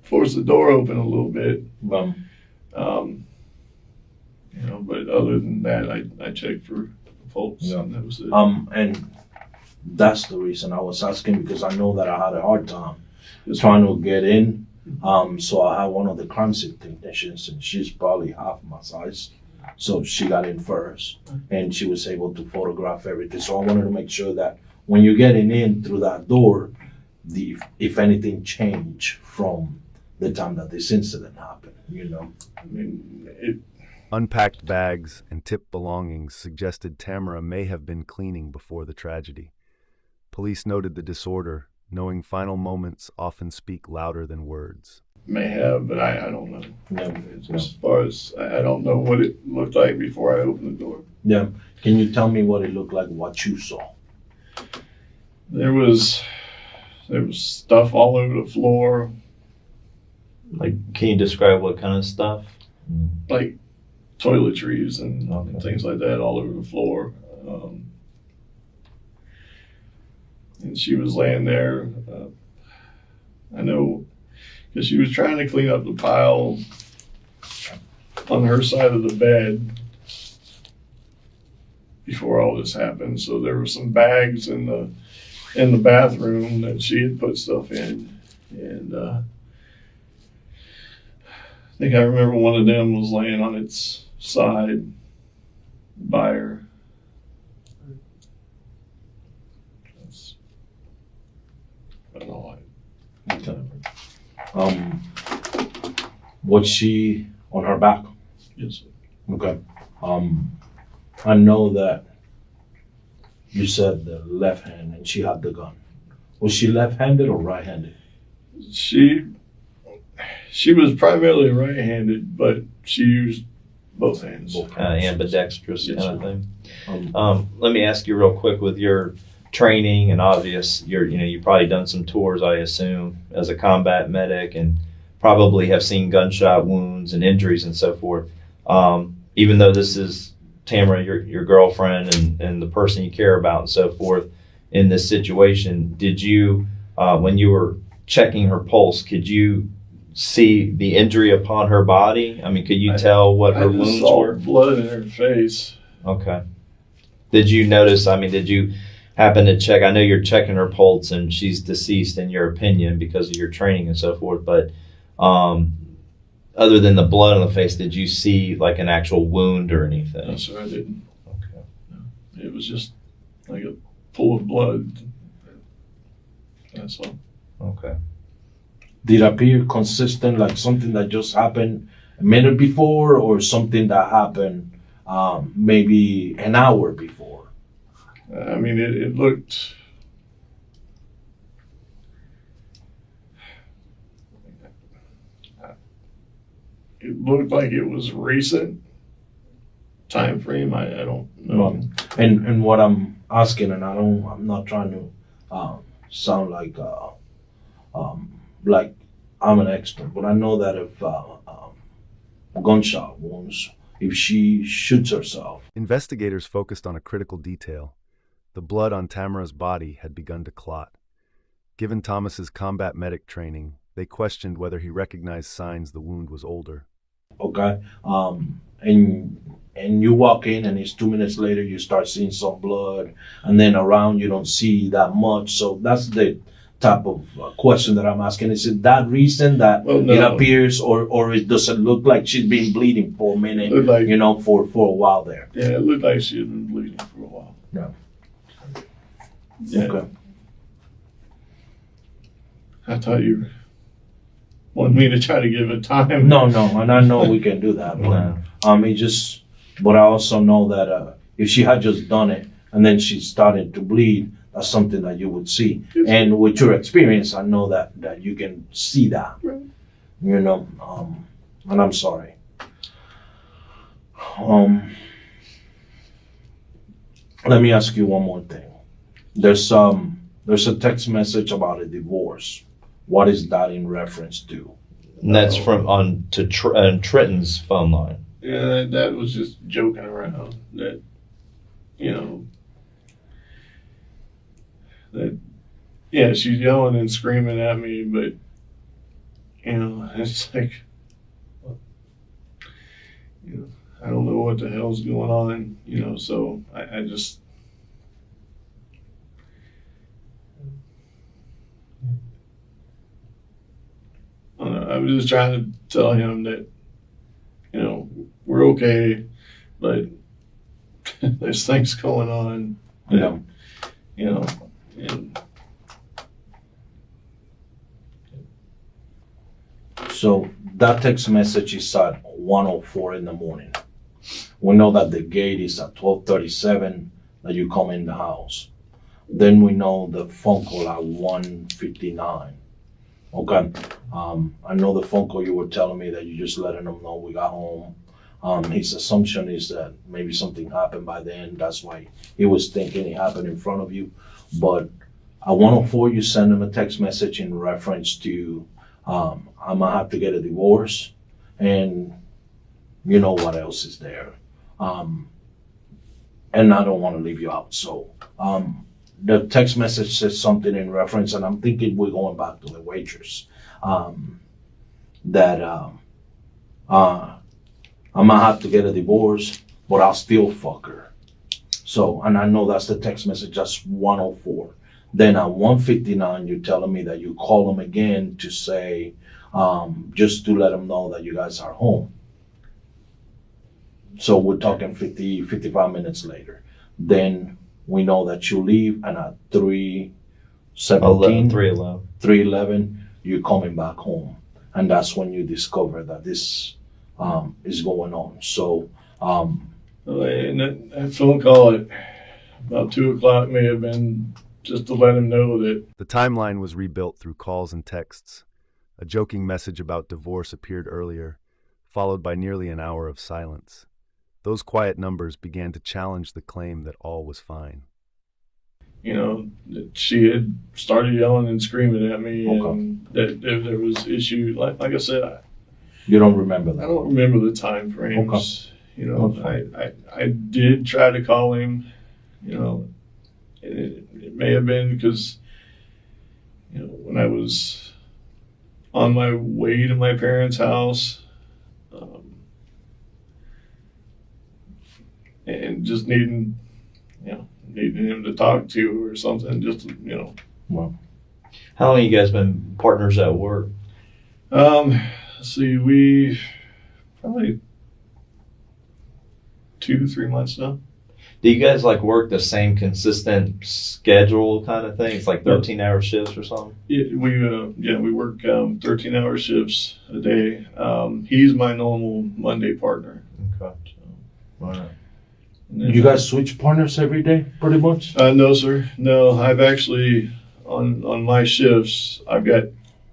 force the door open a little bit. But other than that, I checked for a pulse, Yeah. and that was it. And that's the reason I was asking, because I know that I had a hard time Yes, trying to get in. So I had one of the crime scene technicians, and she's probably half my size. So she got in first, and she was able to photograph everything. So I wanted to make sure that when you're getting in through that door, if anything changed from the time that this incident happened, I mean, Unpacked bags and tipped belongings suggested Tamara may have been cleaning before the tragedy. Police noted the disorder, knowing final moments often speak louder than words. may have, but I don't know. No. As far as I don't know what it looked like before I opened the door. Yeah. Can you tell me what it looked like, what you saw? There was stuff all over the floor, Like, can you describe what kind of stuff? like toiletries and Okay. things like that all over the floor. And she was laying there. I know, because she was trying to clean up the pile on her side of the bed before all this happened. So there were some bags in the bathroom that she had put stuff in, and I think I remember one of them was laying on its side by her. That's all I Was she on her back? Yes, sir. Okay. I know that you said the left hand and she had the gun. Was she left-handed or right-handed? She was primarily right-handed, but she used both hands. Ambidextrous Yes, kind of sir. thing. Let me ask you real quick with your training and you've probably done some tours, I assume, as a combat medic, and probably have seen gunshot wounds and injuries and so forth. Even though this is Tamara, your girlfriend and the person you care about and so forth in this situation, did you, when you were checking her pulse, could you see the injury upon her body? I mean, could you tell what her I just wounds saw were? blood in her face. Okay. Did you notice, did you happen to check, I know you're checking her pulse and she's deceased in your opinion because of your training and so forth, but other than the blood on the face, did you see like an actual wound or anything? No, sir, I didn't. Okay. It was just like a pool of blood. That's all. Okay. Did it appear consistent, like something that just happened a minute before or something that happened maybe an hour before? I mean, it looked. It looked like it was recent time frame. I don't know. And what I'm asking, and I'm not trying to sound like I'm an expert, but I know that if gunshot wounds, if she shoots herself. Investigators focused on a critical detail. The blood on Tamara's body had begun to clot. Given Thomas's combat medic training, they questioned whether he recognized signs the wound was older. Okay, and you walk in and it's 2 minutes later you start seeing some blood, and then around you don't see that much. So that's the type of question that I'm asking. Is it that recent that Well, no. it appears, or does it look like she's been bleeding for a minute, Looked like- for a while there? Yeah, it looked like she had been bleeding for a while. No. Yeah. Okay. I thought you wanted me to try to give it time. No, and I know we can do that, but but I also know that if she had just done it and then she started to bleed, that's something that you would see. Yes. And with your experience, I know that you can see that. Right. And I'm sorry. Let me ask you one more thing. There's a text message about a divorce. What is that in reference to? And that's on Trenton's phone line. Yeah, that was just joking around. That, yeah, she's yelling and screaming at me, but, it's like, I don't know what the hell's going on, so I just. I was just trying to tell him that, we're okay, but there's things going on. That, and So that text message is at 1:04 in the morning. We know that the gate is at 12:37 that you come in the house. Then we know the phone call at 1:59. Okay. I know the phone call you were telling me that you just letting them know we got home. His assumption is that maybe something happened by then. That's why he was thinking it happened in front of you. But at 1:04, you send him a text message in reference to, I'm gonna have to get a divorce, and you know what else is there. And I don't want to leave you out. So the text message says something in reference, and I'm thinking we're going back to the waitress, that I might have to get a divorce, but I'll still fuck her. So, and I know that's the text message, that's 104. Then at 159, you're telling me that you call them again to say, just to let them know that you guys are home. So we're talking 55 minutes later. Then we know that you leave, and at 3:17, 3:11, you're coming back home. And that's when you discover that this is going on. So, And that phone call at about 2 o'clock may have been just to let him know that The timeline was rebuilt through calls and texts. A joking message about divorce appeared earlier, followed by nearly an hour of silence. Those quiet numbers began to challenge the claim that all was fine. that she had started yelling and screaming at me, Okay. and that if there was issue, like I said, you don't remember I that. don't remember the time frames. That's fine. I did try to call him. It may have been because when I was on my way to my parents' house, and just needing him to talk to or something, just Well, How long you guys been partners at work? see, we probably 2-3 months now. Do you guys like work the same consistent schedule kind of thing? It's like 13-hour shifts or something? We work 13-hour shifts a day. He's my normal Monday partner. Okay. All right. And then- you guys switch partners every day, pretty much? No, sir. No, I've actually on my shifts, I've got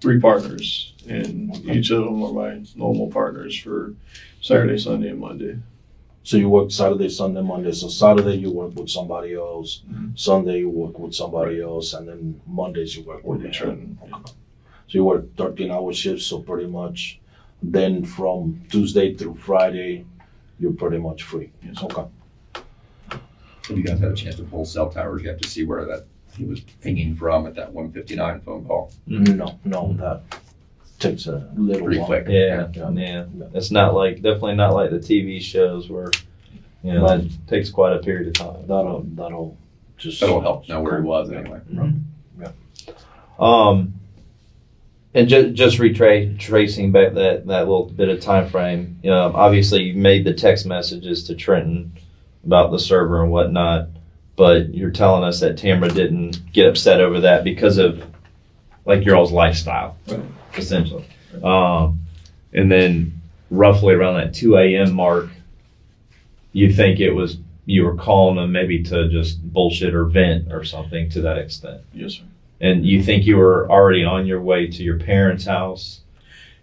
3 partners, and each of them are my normal partners for Saturday, Sunday, and Monday. So you work Saturday, Sunday, Monday. So Saturday you work with somebody else, Mhm. Sunday you work with somebody else, and then Mondays you work with With him. Trenton. Okay. So you work 13-hour shifts, so pretty much then from Tuesday through Friday, you're pretty much free. Yes, sir. Okay. Have you guys had a chance to pull cell towers yet to see where that he was pinging from at that 159 phone call? No, that takes a little Pretty while. quick. Yeah. Yeah. It's definitely not like the TV shows where, that takes quite a period of time. That'll just That'll help know where he was anyway. And just retracing back that little bit of time frame. Obviously you made the text messages to Trenton about the server and whatnot, but you're telling us that Tamara didn't get upset over that because of like your all's lifestyle, Right. essentially. And then roughly around that 2 a.m. mark, you think you were calling them maybe to just bullshit or vent or something to that extent. Yes, sir. And you think you were already on your way to your parents' house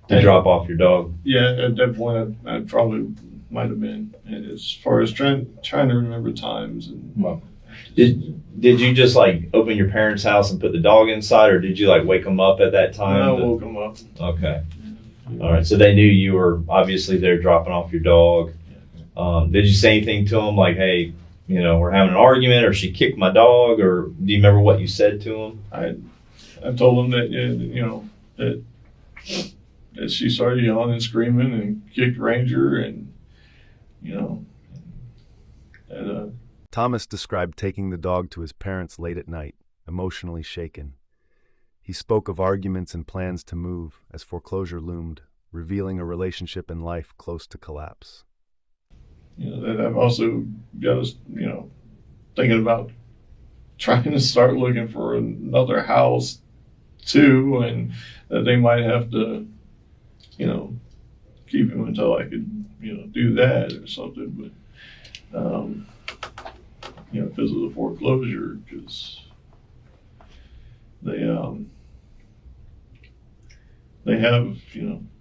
to Yeah. drop off your dog? Yeah, at that point, I probably might have been. And as far as trying to remember times, and Well, Did you just like open your parents' house and put the dog inside, or did you like wake them up at that time? I woke him up. Okay. All right. So they knew you were obviously there dropping off your dog. Did you say anything to them like, hey, we're having an argument, or she kicked my dog, or do you remember what you said to them? I told him that that she started yelling and screaming and kicked Ranger, and Thomas described taking the dog to his parents late at night, emotionally shaken. He spoke of arguments and plans to move as foreclosure loomed, revealing a relationship in life close to collapse. that I've also got us thinking about trying to start looking for another house too, and that they might have to keep him until I could do that or something, but because of the foreclosure, because they have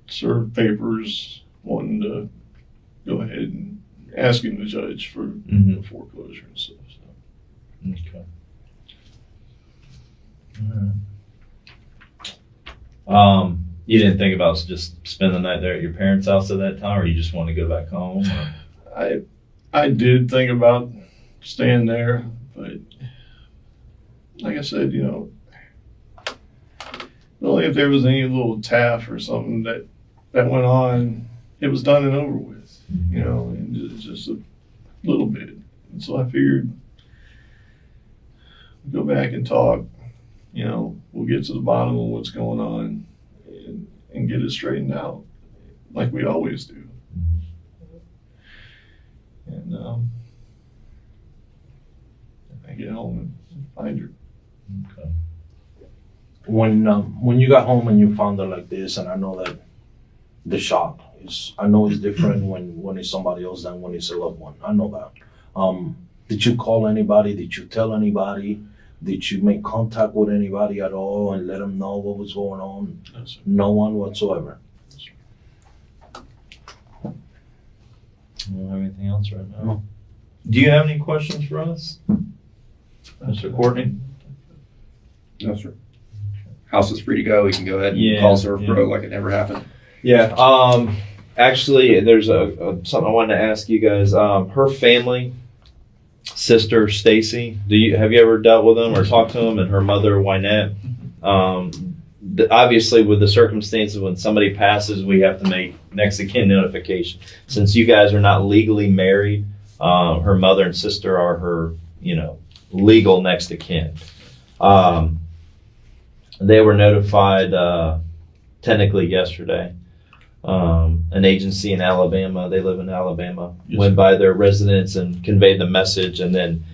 served papers wanting to go ahead and asking the judge for the foreclosure and stuff. So. Okay. All right. You didn't think about just spending the night there at your parents' house at that time, or you just want to go back home? Or? I did think about staying there, but like I said, only if there was any little taff or something that went on, it was done and over with, you know, and just a little bit. And so I figured, go back and talk, you know, we'll get to the bottom of what's going on and get it straightened out like we always do. And I get home and find her. Okay. When you got home and you found her like this, and I know that the shock is, I know it's different when it's somebody else than when it's a loved one. I know that. Did you call anybody? Did you tell anybody? Did you make contact with anybody at all and let them know what was going on? No, sir. No one whatsoever. You don't have anything else right now? No. Do you have any questions for us, Mr. Courtney? No, sir. House is free to go. We can go ahead and Yeah, call Serve yeah. Pro like it never happened. Yeah. Actually, there's something I wanted to ask you guys. Her family, sister Stacy. Have you ever dealt with them or talked to them? And her mother Wynette. Obviously, with the circumstances when somebody passes, we have to make next of kin notification. Since you guys are not legally married, her mother and sister are her, legal next of kin. They were notified technically yesterday. An agency in Alabama, they live in Alabama, Yes, went sir. by their residence and conveyed the message, and then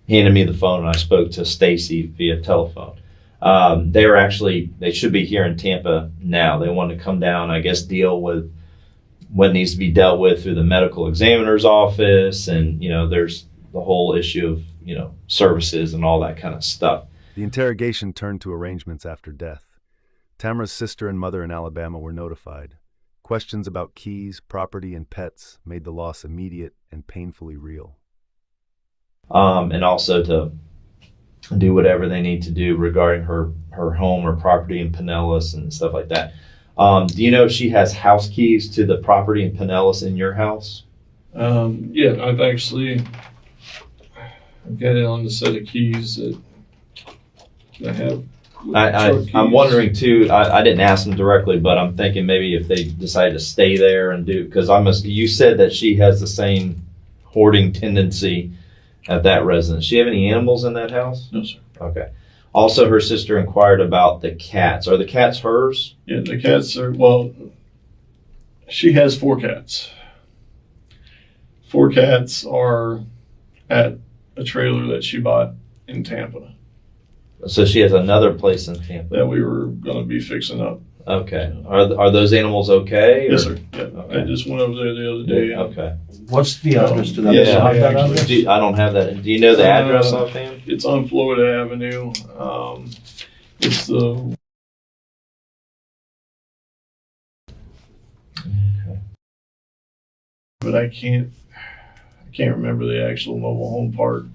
handed me the phone, and I spoke to Stacy via telephone. They should be here in Tampa now. They want to come down, I guess, deal with what needs to be dealt with through the medical examiner's office, and there's the whole issue of services and all that kind of stuff. The interrogation turned to arrangements after death. Tamara's sister and mother in Alabama were notified. Questions about keys, property, and pets made the loss immediate and painfully real. And also to do whatever they need to do regarding her home or property in Pinellas and stuff like that. Do you know if she has house keys to the property in Pinellas in your house? Yeah, I've got it on the set of keys that I have. I'm keys. wondering too. I didn't ask them directly, but I'm thinking maybe if they decide to stay there and do, because you said that she has the same hoarding tendency at that residence. Does she have any animals in that house? No, sir. Okay. Also, her sister inquired about the cats. Are the cats hers? Yeah, the cats are, she has 4 cats. 4 cats are at a trailer that she bought in Tampa So she has another place in Tampa. that we were going to be fixing up. Okay. Are those animals okay? Yes, or- sir. Yeah, Okay. I just went over there the other day. Okay. What's the address to that? Yeah, Do you have that actually- address? I don't have that. Do you know the address offhand? It's on Florida Avenue. It's the Okay. but I can't remember the actual mobile home park.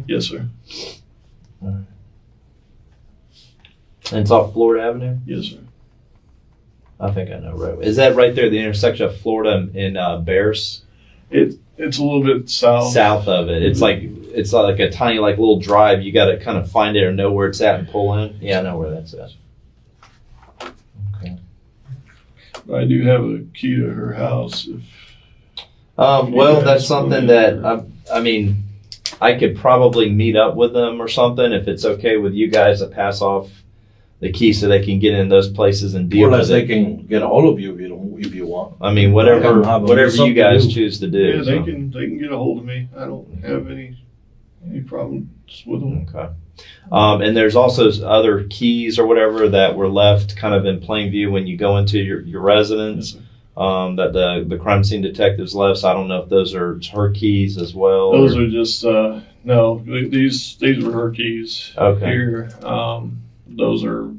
Yes, sir. And it's off Florida Avenue? Yes, sir. I think I know right. Is that right there at the intersection of Florida and Bears? It's a little bit south. South of it. It's like a tiny little drive. You got to kind of find it or know where it's at and pull in. Yeah, I know where that's at. Okay. I do have a key to her house. Well, that's something that I could probably meet up with them or something if it's okay with you guys to pass off the key so they can get in those places and deal Unless with they it. can get a hold of you if you want. I mean, whatever It's up to you guys you. choose to do. Yeah, they so. can get a hold of me. I don't have any problems with them. Okay. And there's also other keys or whatever that were left kind of in plain view when you go into your residence. Yes, sir. That the crime scene detectives left. So I don't know if those are her keys as well. Those or- are just no. These were her keys. Okay. Here, those are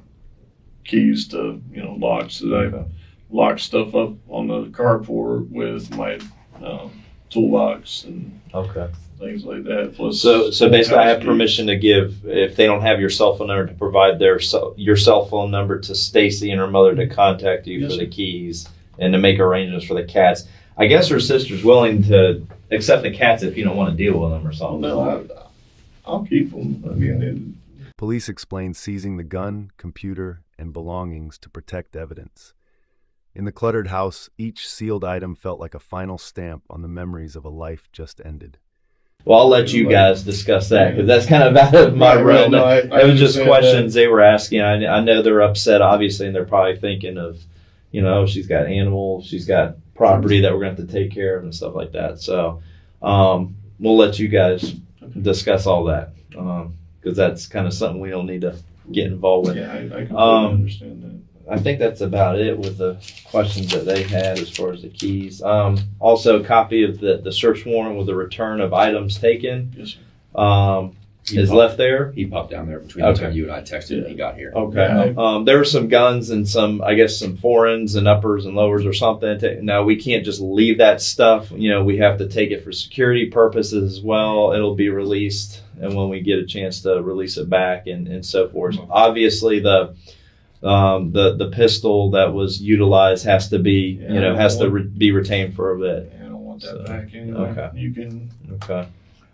keys to locks that I lock stuff up on the carport with my toolbox and Okay. things like that. Plus, So basically, I have house permission to give, if they don't have your cell phone number, to provide your cell phone number to Stacy and her mother to contact you Yes, for the sir. keys and to make arrangements for the cats. I guess her sister's willing to accept the cats if you don't want to deal with them or keys. something. No, I'll keep them. I mean, Police explained seizing the gun, computer, and belongings to protect evidence. In the cluttered house, each sealed item felt like a final stamp on the memories of a life just ended. Well, I'll let you guys discuss that because that's kind of out of my Right, realm. no, I It was just understand questions they were asking. I know they're upset, obviously, and they're probably thinking of, she's got animals, she's got property that we're going to have to take care of and stuff like that. So we'll let you guys discuss all that because that's kind of something we don't need to get involved with. Yeah, I completely understand that. I think that's about it with the questions that they had as far as the keys. Also, a copy of the search warrant with the return of items taken Yes, sir. is left there. He popped down there between the Okay. time you and I texted and he got here. Okay. There were some guns and some foreigns and uppers and lowers or something. Now, we can't just leave that stuff. We have to take it for security purposes as well. It'll be released, and when we get a chance to release it back and so forth. Obviously, the pistol that was utilized has to be, be retained for a bit. Yeah, I don't want that So, back anyway. okay. You can. Okay.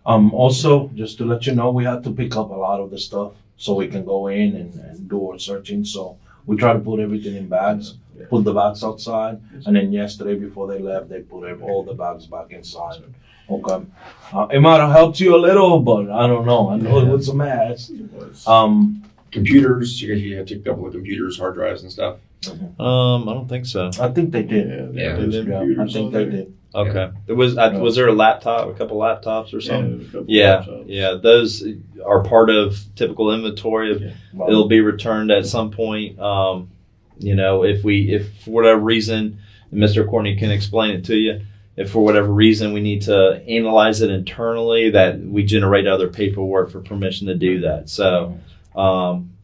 Also, just to let you know, we had to pick up a lot of the stuff so we can go in and do our searching. So we try to put everything in bags, put the bags outside, and then yesterday before they left, they put all the bags back inside. Okay. It might have helped you a little, but I don't know. I know it was a mess. It was. Computers, you have to take a couple of computers, hard drives and stuff. I don't think so. I think they did. Yeah, there's Yeah, I computers think on they there. did. Okay. Was there a couple laptops or something? Yeah, a couple Yeah, laptops. yeah. Those are part of typical inventory. It'll be returned at some point. If for whatever reason, and Mr. Courtney can explain it to you, if for whatever reason we need to analyze it internally, that we generate other paperwork for permission to do that. So,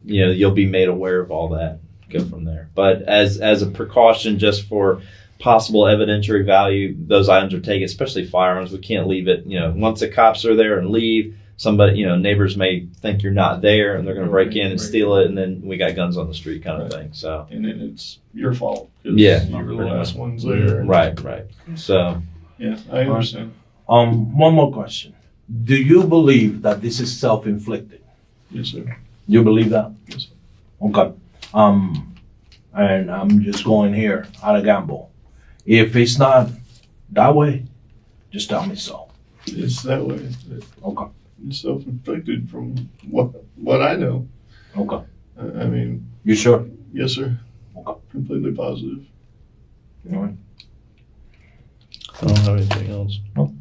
you'll be made aware of all that. Go from there. But as a precaution, just for possible evidentiary value, those items are taken, especially firearms. We can't leave it. Once the cops are there and leave, somebody, neighbors may think you're not there and they're going to break in and steal it, and then we got guns on the street kind of thing. So, And then it's your fault. 'Cause Yeah. You were the last ones there. right. So, Yeah, I understand. One more question. Do you believe that this is self-inflicted? Yes, sir. You believe that? Yes, sir. Okay. And I'm just going here out of gamble. If it's not that way, just tell me so. It's that way. Okay. It's self-inflicted from what I know. Okay. I mean, You sure? yes, sir. Okay. Completely positive. All right. I don't have anything else. No. Do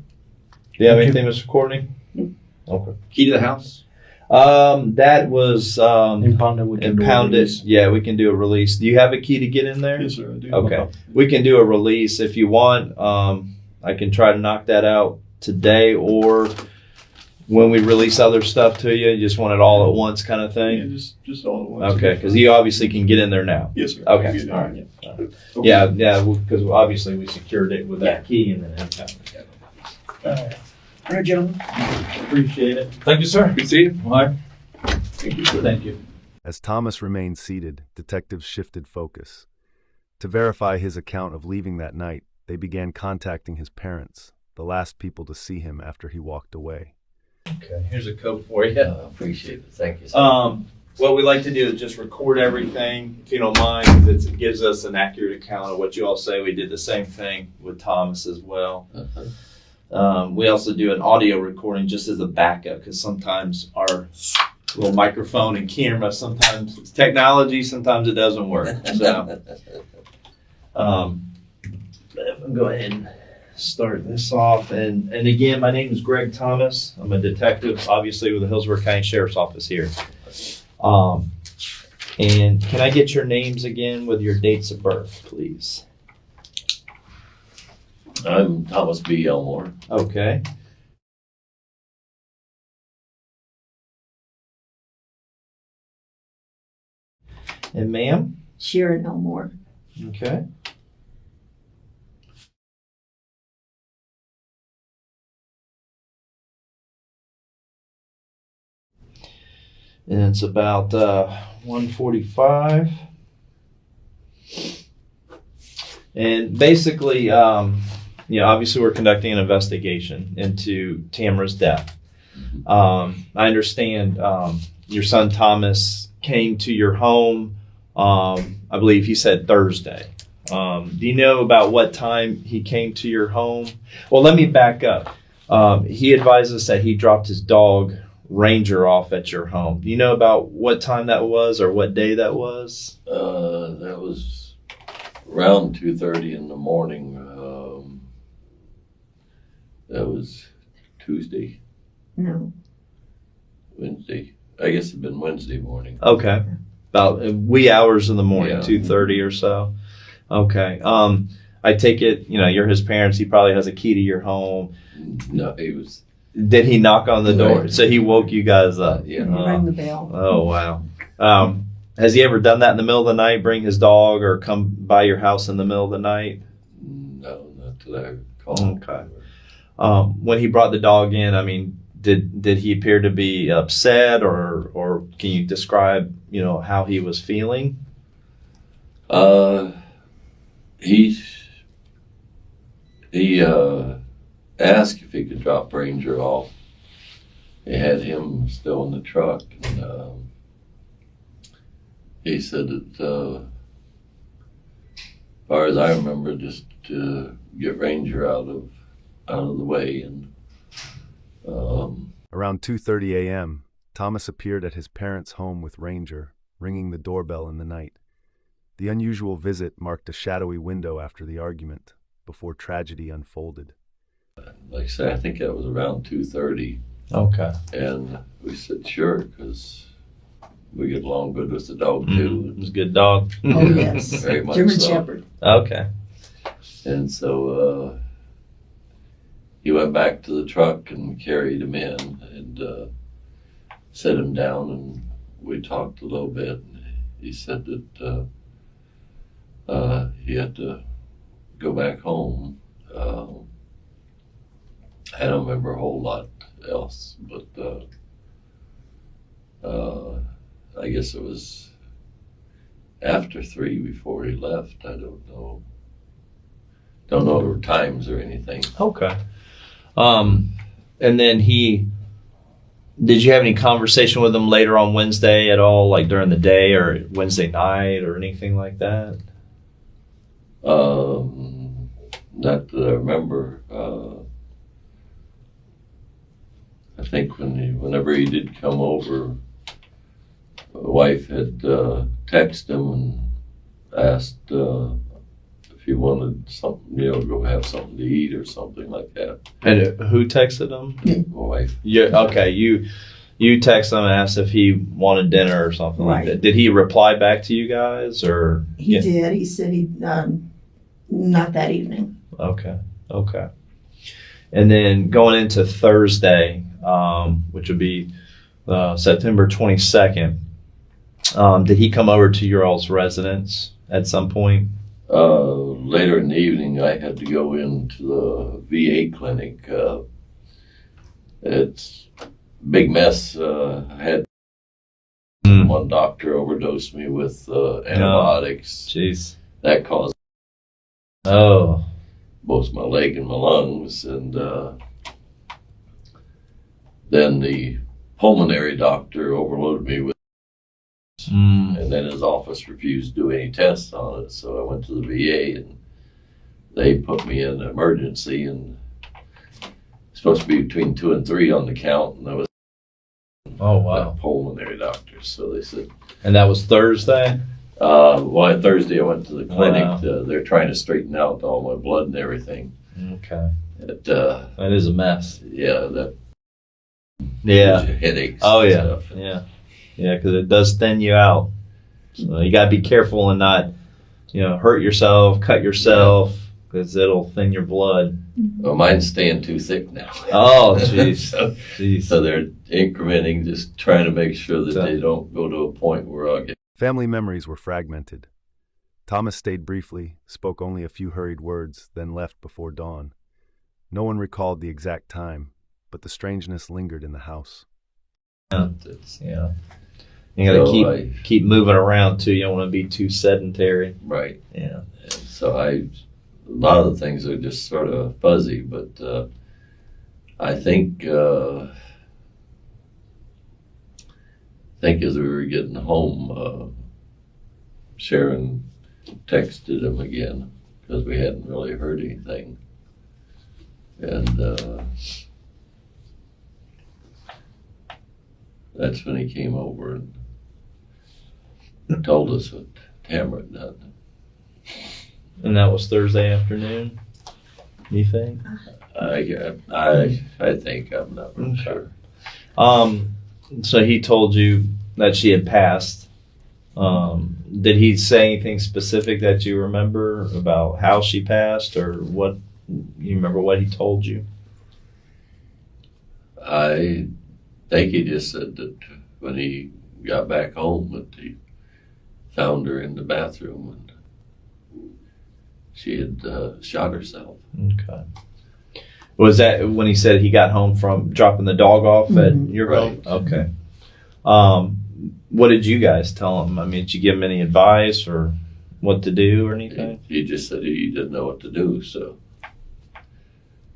you have Thank you. anything, Mr. Courtney? No. Okay. Key to the house? That was Impounded. We can do impounded. release. Yeah, we can do a release. Do you have a key to get in there? Yes, sir, I do. Okay. We can do a release if you want. I can try to knock that out today, or when we release other stuff to you, you just want it all at once kind of Yeah, thing? just all at once. Okay, because you obviously can get in there now. Yes, sir. Okay, Yeah. all right. Okay. Yeah, because obviously we secured it with that key and then impounded it. All right, gentlemen. Appreciate it. Thank you, sir. Good to see you. All right. Thank you, sir. Thank you. As Thomas remained seated, detectives shifted focus. To verify his account of leaving that night, they began contacting his parents, the last people to see him after he walked away. Okay, here's a code for you. Appreciate it. Thank you. Sir. What we like to do is just record everything, if you don't mind, because it gives us an accurate account of what you all say. We did the same thing with Thomas as well. We also do an audio recording just as a backup, because sometimes our little microphone and camera, sometimes it's technology, sometimes it doesn't work. So, go ahead and start this off. And again, my name is Greg Thomas. I'm a detective, obviously, with the Hillsborough County Sheriff's Office here. And can I get your names again with your dates of birth, please? I'm Thomas B. Elmore. Okay. And ma'am? Sharon Elmore. Okay. And it's about 1:45. And basically, obviously we're conducting an investigation into Tamara's death. I understand your son Thomas came to your home, I believe he said Thursday. Do you know about what time he came to your home? Well, let me back up. He advised us that he dropped his dog Ranger off at your home. Do you know about what time that was or what day that was? That was around 2:30 in the morning. That was Tuesday, No. Wednesday. I guess it'd been Wednesday morning. Okay. About wee hours in the morning, Yeah. 2:30 or so. Okay. I take it, you're his parents. He probably has a key to your home. No, he was. Did he knock on the door? Right. So he woke you guys up. Yeah. Rang the bell. Oh, wow. Has he ever done that in the middle of the night, bring his dog or come by your house in the middle of the night? No, not that I recall. Okay. When he brought the dog in, I mean, did he appear to be upset or can you describe, how he was feeling? He asked if he could drop Ranger off. He had him still in the truck, and he said that, as far as I remember, just to get Ranger out of the way. And Around 2:30 a.m., Thomas appeared at his parents' home with Ranger, ringing the doorbell in the night. The unusual visit marked a shadowy window after the argument, before tragedy unfolded. like I say, I think that was around 2:30, Okay. and we said sure because we get along good with the dog too. It was a good dog. Oh, yes. Very much German so. Shepherd. Okay. And so he went back to the truck and carried him in and set him down, and we talked a little bit. And he said that he had to go back home. I don't remember a whole lot else, but I guess it was after 3 before he left. I don't know. Don't know the times or anything. Okay. And then did you have any conversation with him later on Wednesday at all, like during the day or Wednesday night or anything like that? Not that I remember. I think whenever he did come over, the wife had texted him and asked if he wanted something, go have something to eat or something like that. And who texted him? My wife. Yeah. Okay. You texted him and asked if he wanted dinner or something like Right. that. Did he reply back to you guys or? He did. He said he'd not that evening. Okay. Okay. And then going into Thursday, which would be September 22nd, did he come over to your all's residence at some point? Later in the evening, I had to go into the VA clinic. It's a big mess. I had one doctor overdosed me with antibiotics. Jeez. That caused Oh. both my leg and my lungs. And then the pulmonary doctor overloaded me with, and then his office refused to do any tests on it. So I went to the VA and they put me in emergency, and it's supposed to be between 2 and 3 on the count, and I was Oh, a wow. pulmonary doctor. So they said, And that was Thursday? well, Thursday I went to the clinic. Wow. They're trying to straighten out all my blood and everything. Okay. That is a mess. yeah, that Yeah. gives you headaches. Oh, and yeah. stuff. Yeah. Yeah, because it does thin you out. So you got to be careful and not, hurt yourself, cut yourself, because it'll thin your blood. Well, mine's staying too thick now. Oh, jeez. so, Jeez. so they're incrementing, just trying to make sure that So- they don't go to a point where I'll get. Family memories were fragmented. Thomas stayed briefly, spoke only a few hurried words, then left before dawn. No one recalled the exact time, but the strangeness lingered in the house. It's, Yeah. You got to So keep moving around, too. You don't want to be too sedentary. right. Yeah. And so a lot of the things are just sort of fuzzy, but I think as we were getting home, Sharon texted him again because we hadn't really heard anything. And that's when he came over and told us what Tamara had done. And that was Thursday afternoon, you think? I think, I'm not really sure. So he told you that she had passed. Did he say anything specific that you remember about how she passed, or what? You remember what he told you? I think he just said that when he got back home that he found her in the bathroom and she had shot herself. Okay. Was that when he said he got home from dropping the dog off at your Right. home? Okay. What did you guys tell him? I mean, did you give him any advice or what to do or anything? He just said he didn't know what to do, so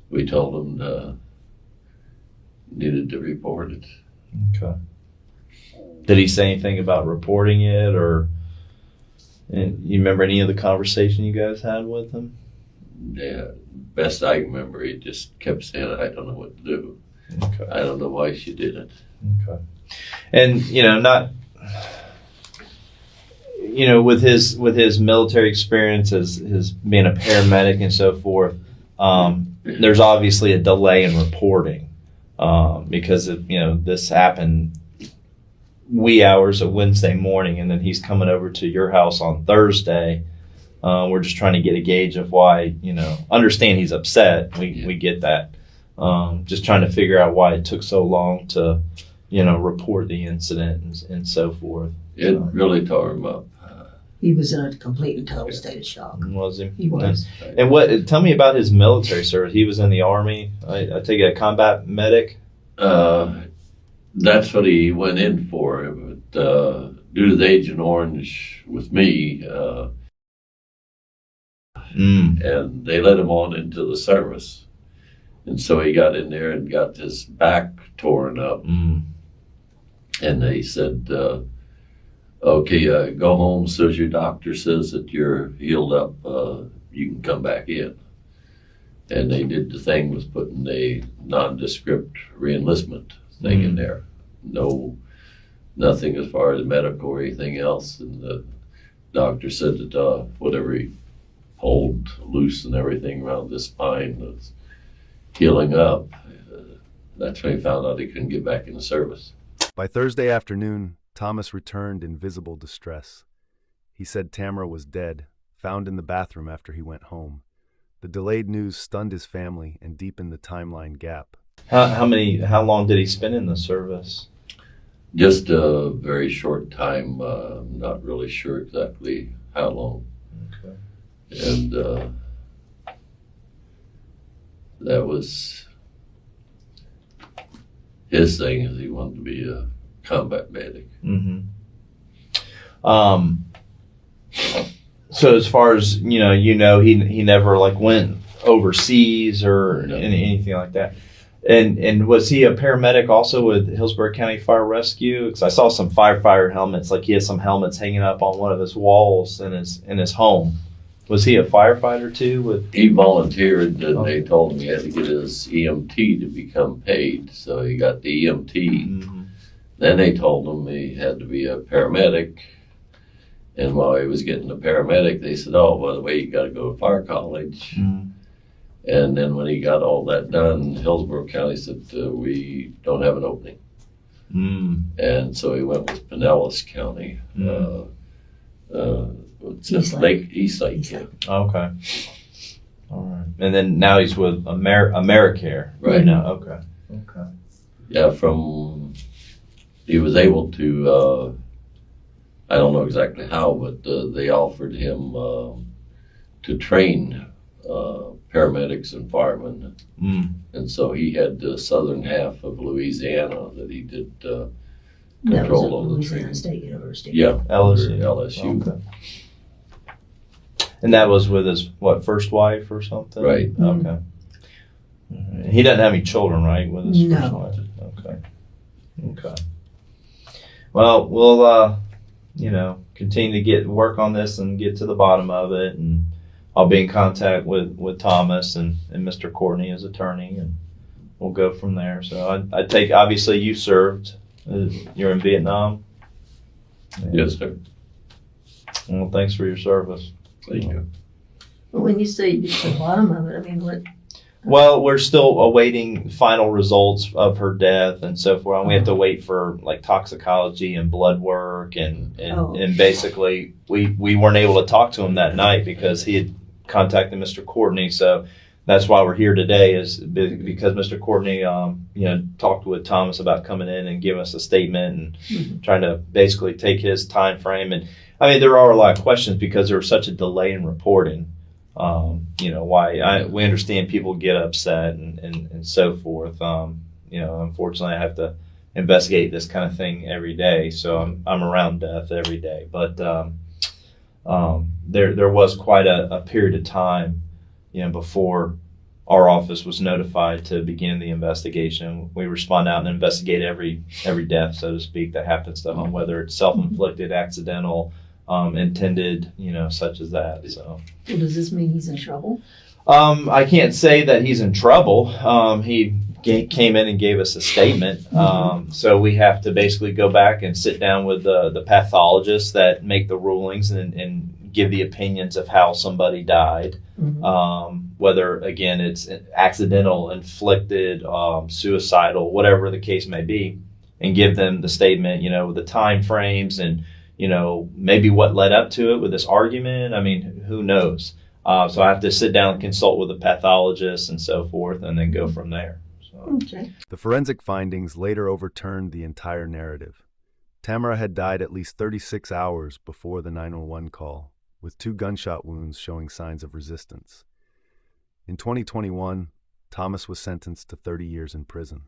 we told him needed to report it. Okay. Did he say anything about reporting it, or and you remember any of the conversation you guys had with him? Yeah, best I remember, he just kept saying, I don't know what to do. Okay. I don't know why she did it. Okay. And with his military experience as his being a paramedic and so forth, there's obviously a delay in reporting because this happened wee hours of Wednesday morning, and then he's coming over to your house on Thursday. We're just trying to get a gauge of why, understand he's upset. We get that. Just trying to figure out why it took so long to, report the incident and so forth. It really tore him up. He was in a complete and total state of shock. Was he? He was. And tell me about his military service. He was in the Army. I take it a combat medic. That's what he went in for. But due to the Agent Orange with me, and they let him on into the service. And so he got in there and got his back torn up. And they said, okay, go home as soon as your doctor says that you're healed up, you can come back in. And they did the thing with putting a nondescript reenlistment thing in there. Nothing as far as medical or anything else. And the doctor said that whatever he pulled loose and everything around this spine was healing up. That's when he found out he couldn't get back in the service. By Thursday afternoon, Thomas returned in visible distress. He said Tamara was dead, found in the bathroom after he went home. The delayed news stunned his family and deepened the timeline gap. How long did he spend in the service? Just a very short time. I'm not really sure exactly how long. Okay. And that was his thing, is he wanted to be a combat medic. So as far as he never went overseas or anything like that. And was he a paramedic also with Hillsborough County Fire Rescue? Because I saw some firefighter helmets, he had some helmets hanging up on one of his walls in his home. Was he a firefighter too? He volunteered, and they told him he had to get his EMT to become paid, so he got the EMT. Then they told him he had to be a paramedic, and while he was getting the paramedic, they said, oh, by the way, you got to go to fire college. And then when he got all that done, Hillsborough County said, we don't have an opening. And so he went with Pinellas County. East Lake, yeah. Okay. All right. And then now he's with Americare right now. Okay. Yeah, he was able to, I don't know exactly how, but they offered him to train paramedics and firemen. And so he had the southern half of Louisiana that he did control over the Louisiana training. State University. Yeah, LSU. LSU. Okay. And that was with his first wife or something? Right. Okay. He doesn't have any children, right? With his first No. wife. Okay. Well, continue to work on this and get to the bottom of it. And I'll be in contact with Thomas and Mr. Courtney, his attorney, and we'll go from there. So I take, obviously you served, you're in Vietnam. Yes, sir. Well, thanks for your service. Thank you. But when you say you get to the bottom of it, I mean, what? Well, we're still awaiting final results of her death and so forth. And we have to wait for like toxicology and blood work and basically we weren't able to talk to him that night because he had contacted Mr. Courtney. So that's why we're here today, is because Mr. Courtney, talked with Thomas about coming in and giving us a statement and trying to basically take his time frame. And I mean, there are a lot of questions because there was such a delay in reporting. We understand people get upset and so forth. Unfortunately, I have to investigate this kind of thing every day, so I'm around death every day. But there was quite a period of time, before our office was notified to begin the investigation. We respond out and investigate every death, so to speak, that happens to him, whether it's self-inflicted, accidental, intended, such as that. So. Well, does this mean he's in trouble? I can't say that he's in trouble. He came in and gave us a statement. So we have to basically go back and sit down with the pathologists that make the rulings and give the opinions of how somebody died. Whether, again, it's accidental, inflicted, suicidal, whatever the case may be, and give them the statement, with the time frames and maybe what led up to it with this argument. I mean, who knows? So I have to sit down and consult with a pathologist and so forth, and then go from there. So. Okay. The forensic findings later overturned the entire narrative. Tamara had died at least 36 hours before the 911 call, with 2 gunshot wounds showing signs of resistance. In 2021, Thomas was sentenced to 30 years in prison.